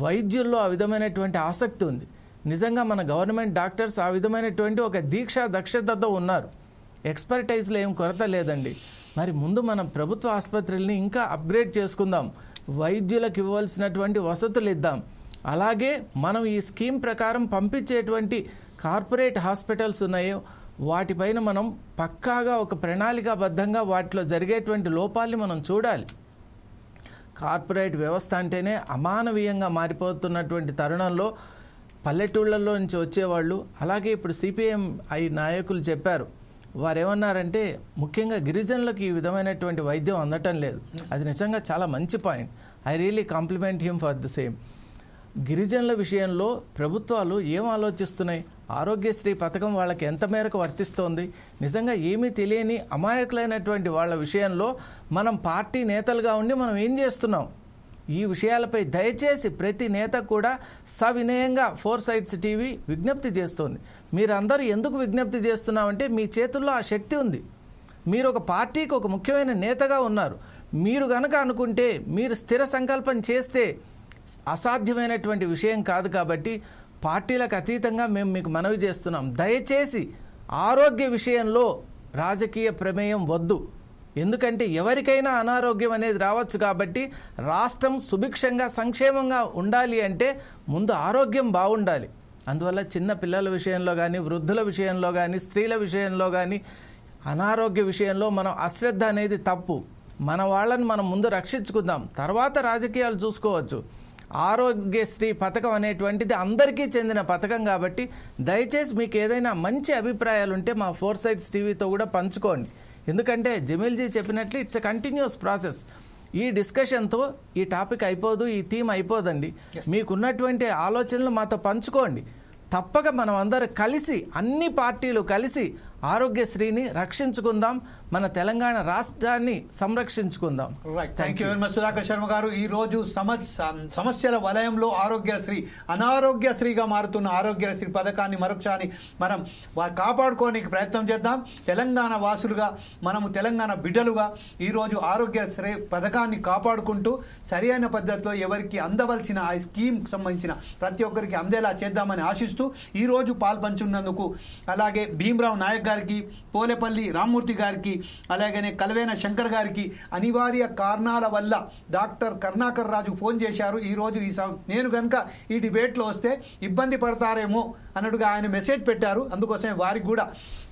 వైద్యుల్లో ఆ విధమైనటువంటి ఆసక్తి ఉంది. నిజంగా మన గవర్నమెంట్ డాక్టర్స్ ఆ విధమైనటువంటి ఒక దీక్షా దక్షతతో ఉన్నారు. ఎక్స్పర్టైజ్లో ఏం కొరత లేదండి. మరి ముందు మనం ప్రభుత్వ ఆసుపత్రుల్ని ఇంకా అప్గ్రేడ్ చేసుకుందాం, వైద్యులకు ఇవ్వాల్సినటువంటి వసతులు ఇద్దాం. అలాగే మనం ఈ స్కీమ్ ప్రకారం పంపించేటువంటి కార్పొరేట్ హాస్పిటల్స్ ఉన్నాయో వాటిపైన మనం పక్కాగా ఒక ప్రణాళికాబద్ధంగా వాటిలో జరిగేటువంటి లోపాలని మనం చూడాలి. కార్పొరేట్ వ్యవస్థ అంటేనే అమానవీయంగా మారిపోతున్నటువంటి తరుణంలో పల్లెటూళ్ళల్లో నుంచి వచ్చేవాళ్ళు, అలాగే ఇప్పుడు సిపిఎం నాయకులు చెప్పారు, వారు ఏమన్నారంటే ముఖ్యంగా గిరిజనులకు ఈ విధమైనటువంటి వైద్యం అందటం లేదు. అది నిజంగా చాలా మంచి point. I really compliment him for the same. గిరిజనుల విషయంలో ప్రభుత్వాలు ఏం ఆలోచిస్తున్నాయి? ఆరోగ్యశ్రీ పథకం వాళ్ళకి ఎంత మేరకు వర్తిస్తోంది? నిజంగా ఏమీ తెలియని అమాయకులైనటువంటి వాళ్ళ విషయంలో మనం పార్టీ నేతలుగా ఉండి మనం ఏం చేస్తున్నాం? ఈ విషయాలపై దయచేసి ప్రతి నేత కూడా సవినయంగా ఫోర్ సైడ్స్ టీవీ విజ్ఞప్తి చేస్తోంది. మీరందరూ ఎందుకు విజ్ఞప్తి చేస్తున్నామంటే మీ చేతుల్లో ఆ శక్తి ఉంది. మీరు ఒక పార్టీకి ఒక ముఖ్యమైన నేతగా ఉన్నారు. మీరు గనక అనుకుంటే, మీరు స్థిర సంకల్పం చేస్తే అసాధ్యమైనటువంటి విషయం కాదు. కాబట్టి పార్టీలకు అతీతంగా మేము మీకు మనవి చేస్తున్నాం, దయచేసి ఆరోగ్య విషయంలో రాజకీయ ప్రమేయం వద్దు. ఎందుకంటే ఎవరికైనా అనారోగ్యం అనేది రావచ్చు. కాబట్టి రాష్ట్రం సుభిక్షంగా సంక్షేమంగా ఉండాలి అంటే ముందు ఆరోగ్యం బాగుండాలి. అందువల్ల చిన్న పిల్లల విషయంలో కానీ, వృద్ధుల విషయంలో కానీ, స్త్రీల విషయంలో కానీ అనారోగ్య విషయంలో మనం అశ్రద్ధ అనేది తప్పు. మన వాళ్ళని మనం ముందు రక్షించుకుందాం, తర్వాత రాజకీయాలు చూసుకోవచ్చు. ఆరోగ్యశ్రీ పథకం అనేటువంటిది అందరికీ చెందిన పథకం. కాబట్టి దయచేసి మీకు ఏదైనా మంచి అభిప్రాయాలు ఉంటే మా ఫోర్ సైడ్స్ టీవీతో కూడా పంచుకోండి. ఎందుకంటే జమీల్జీ చెప్పినట్లు ఇట్స్ ఎ కంటిన్యూస్ ప్రాసెస్. ఈ డిస్కషన్తో ఈ టాపిక్ అయిపోదు, ఈ థీమ్ అయిపోదండి. మీకున్నటువంటి ఆలోచనలు మాతో పంచుకోండి. తప్పక మనం అందరం కలిసి, అన్ని పార్టీలు కలిసి ఆరోగ్యశ్రీని రక్షించుకుందాం, మన తెలంగాణ రాష్ట్రాన్ని సంరక్షించుకుందాం. Right, thank you very much Sudhakar Sharma గారు. ఈ రోజు సమస్యల వలయంలో ఆరోగ్యశ్రీ అనారోగ్యశ్రీగా మారుతున్న ఆరోగ్యశ్రీ పథకాన్ని మరొకసారి మనం కాపాడుకోవడానికి ప్రయత్నం చేద్దాం. తెలంగాణ వాసులుగా, మనము తెలంగాణ బిడ్డలుగా ఈరోజు ఆరోగ్యశ్రీ పథకాన్ని కాపాడుకుంటూ సరి అయిన పద్ధతిలో ఎవరికి అందవలసిన ఆ స్కీమ్కి సంబంధించిన ప్రతి ఒక్కరికి అందేలా చేద్దామని ఆశిస్తూ ఈరోజు పాల్పంచున్నందుకు అలాగే భీమరావు నాయక్ గారికి, పోలేపల్లి రామ్మూర్తి గారికి, అలాగనే కలవేన శంకర్ గారికి అనివార్య కారణాల వల్ల డాక్టర్ కరుణాకర్ రాజు ఫోన్ చేశారు. ఈరోజు నేను కనుక ఈ డిబేట్లో వస్తే ఇబ్బంది పడతారేమో అన్నట్టుగా ఆయన మెసేజ్ పెట్టారు. అందుకోసమే వారికి కూడా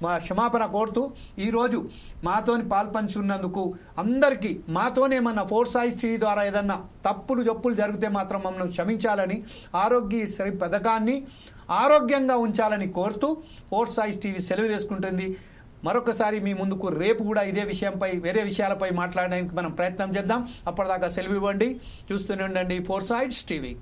మా క్షమాపణ కోరుతూ ఈరోజు మాతోని పాల్పంచున్నందుకు అందరికీ, మాతోనేమన్నా ఫోర్సైజ్ టీవీ ద్వారా ఏదన్నా జప్పులు జరిగితే మాత్రం మమ్మల్ని క్షమించాలని, ఆరోగ్యశ్రీ పథకాన్ని ఆరోగ్యంగా ఉంచాలని కోరుతూ ఫోర్సైజ్ టీవీ సెలవు తీసుకుంటుంది. మరొకసారి మీ ముందుకు రేపు కూడా ఇదే విషయంపై, వేరే విషయాలపై మాట్లాడడానికి మనం ప్రయత్నం చేద్దాం. అప్పటిదాకా సెలవు ఇవ్వండి. చూస్తూనే ఉండండి ఫోర్సైజ్ టీవీ.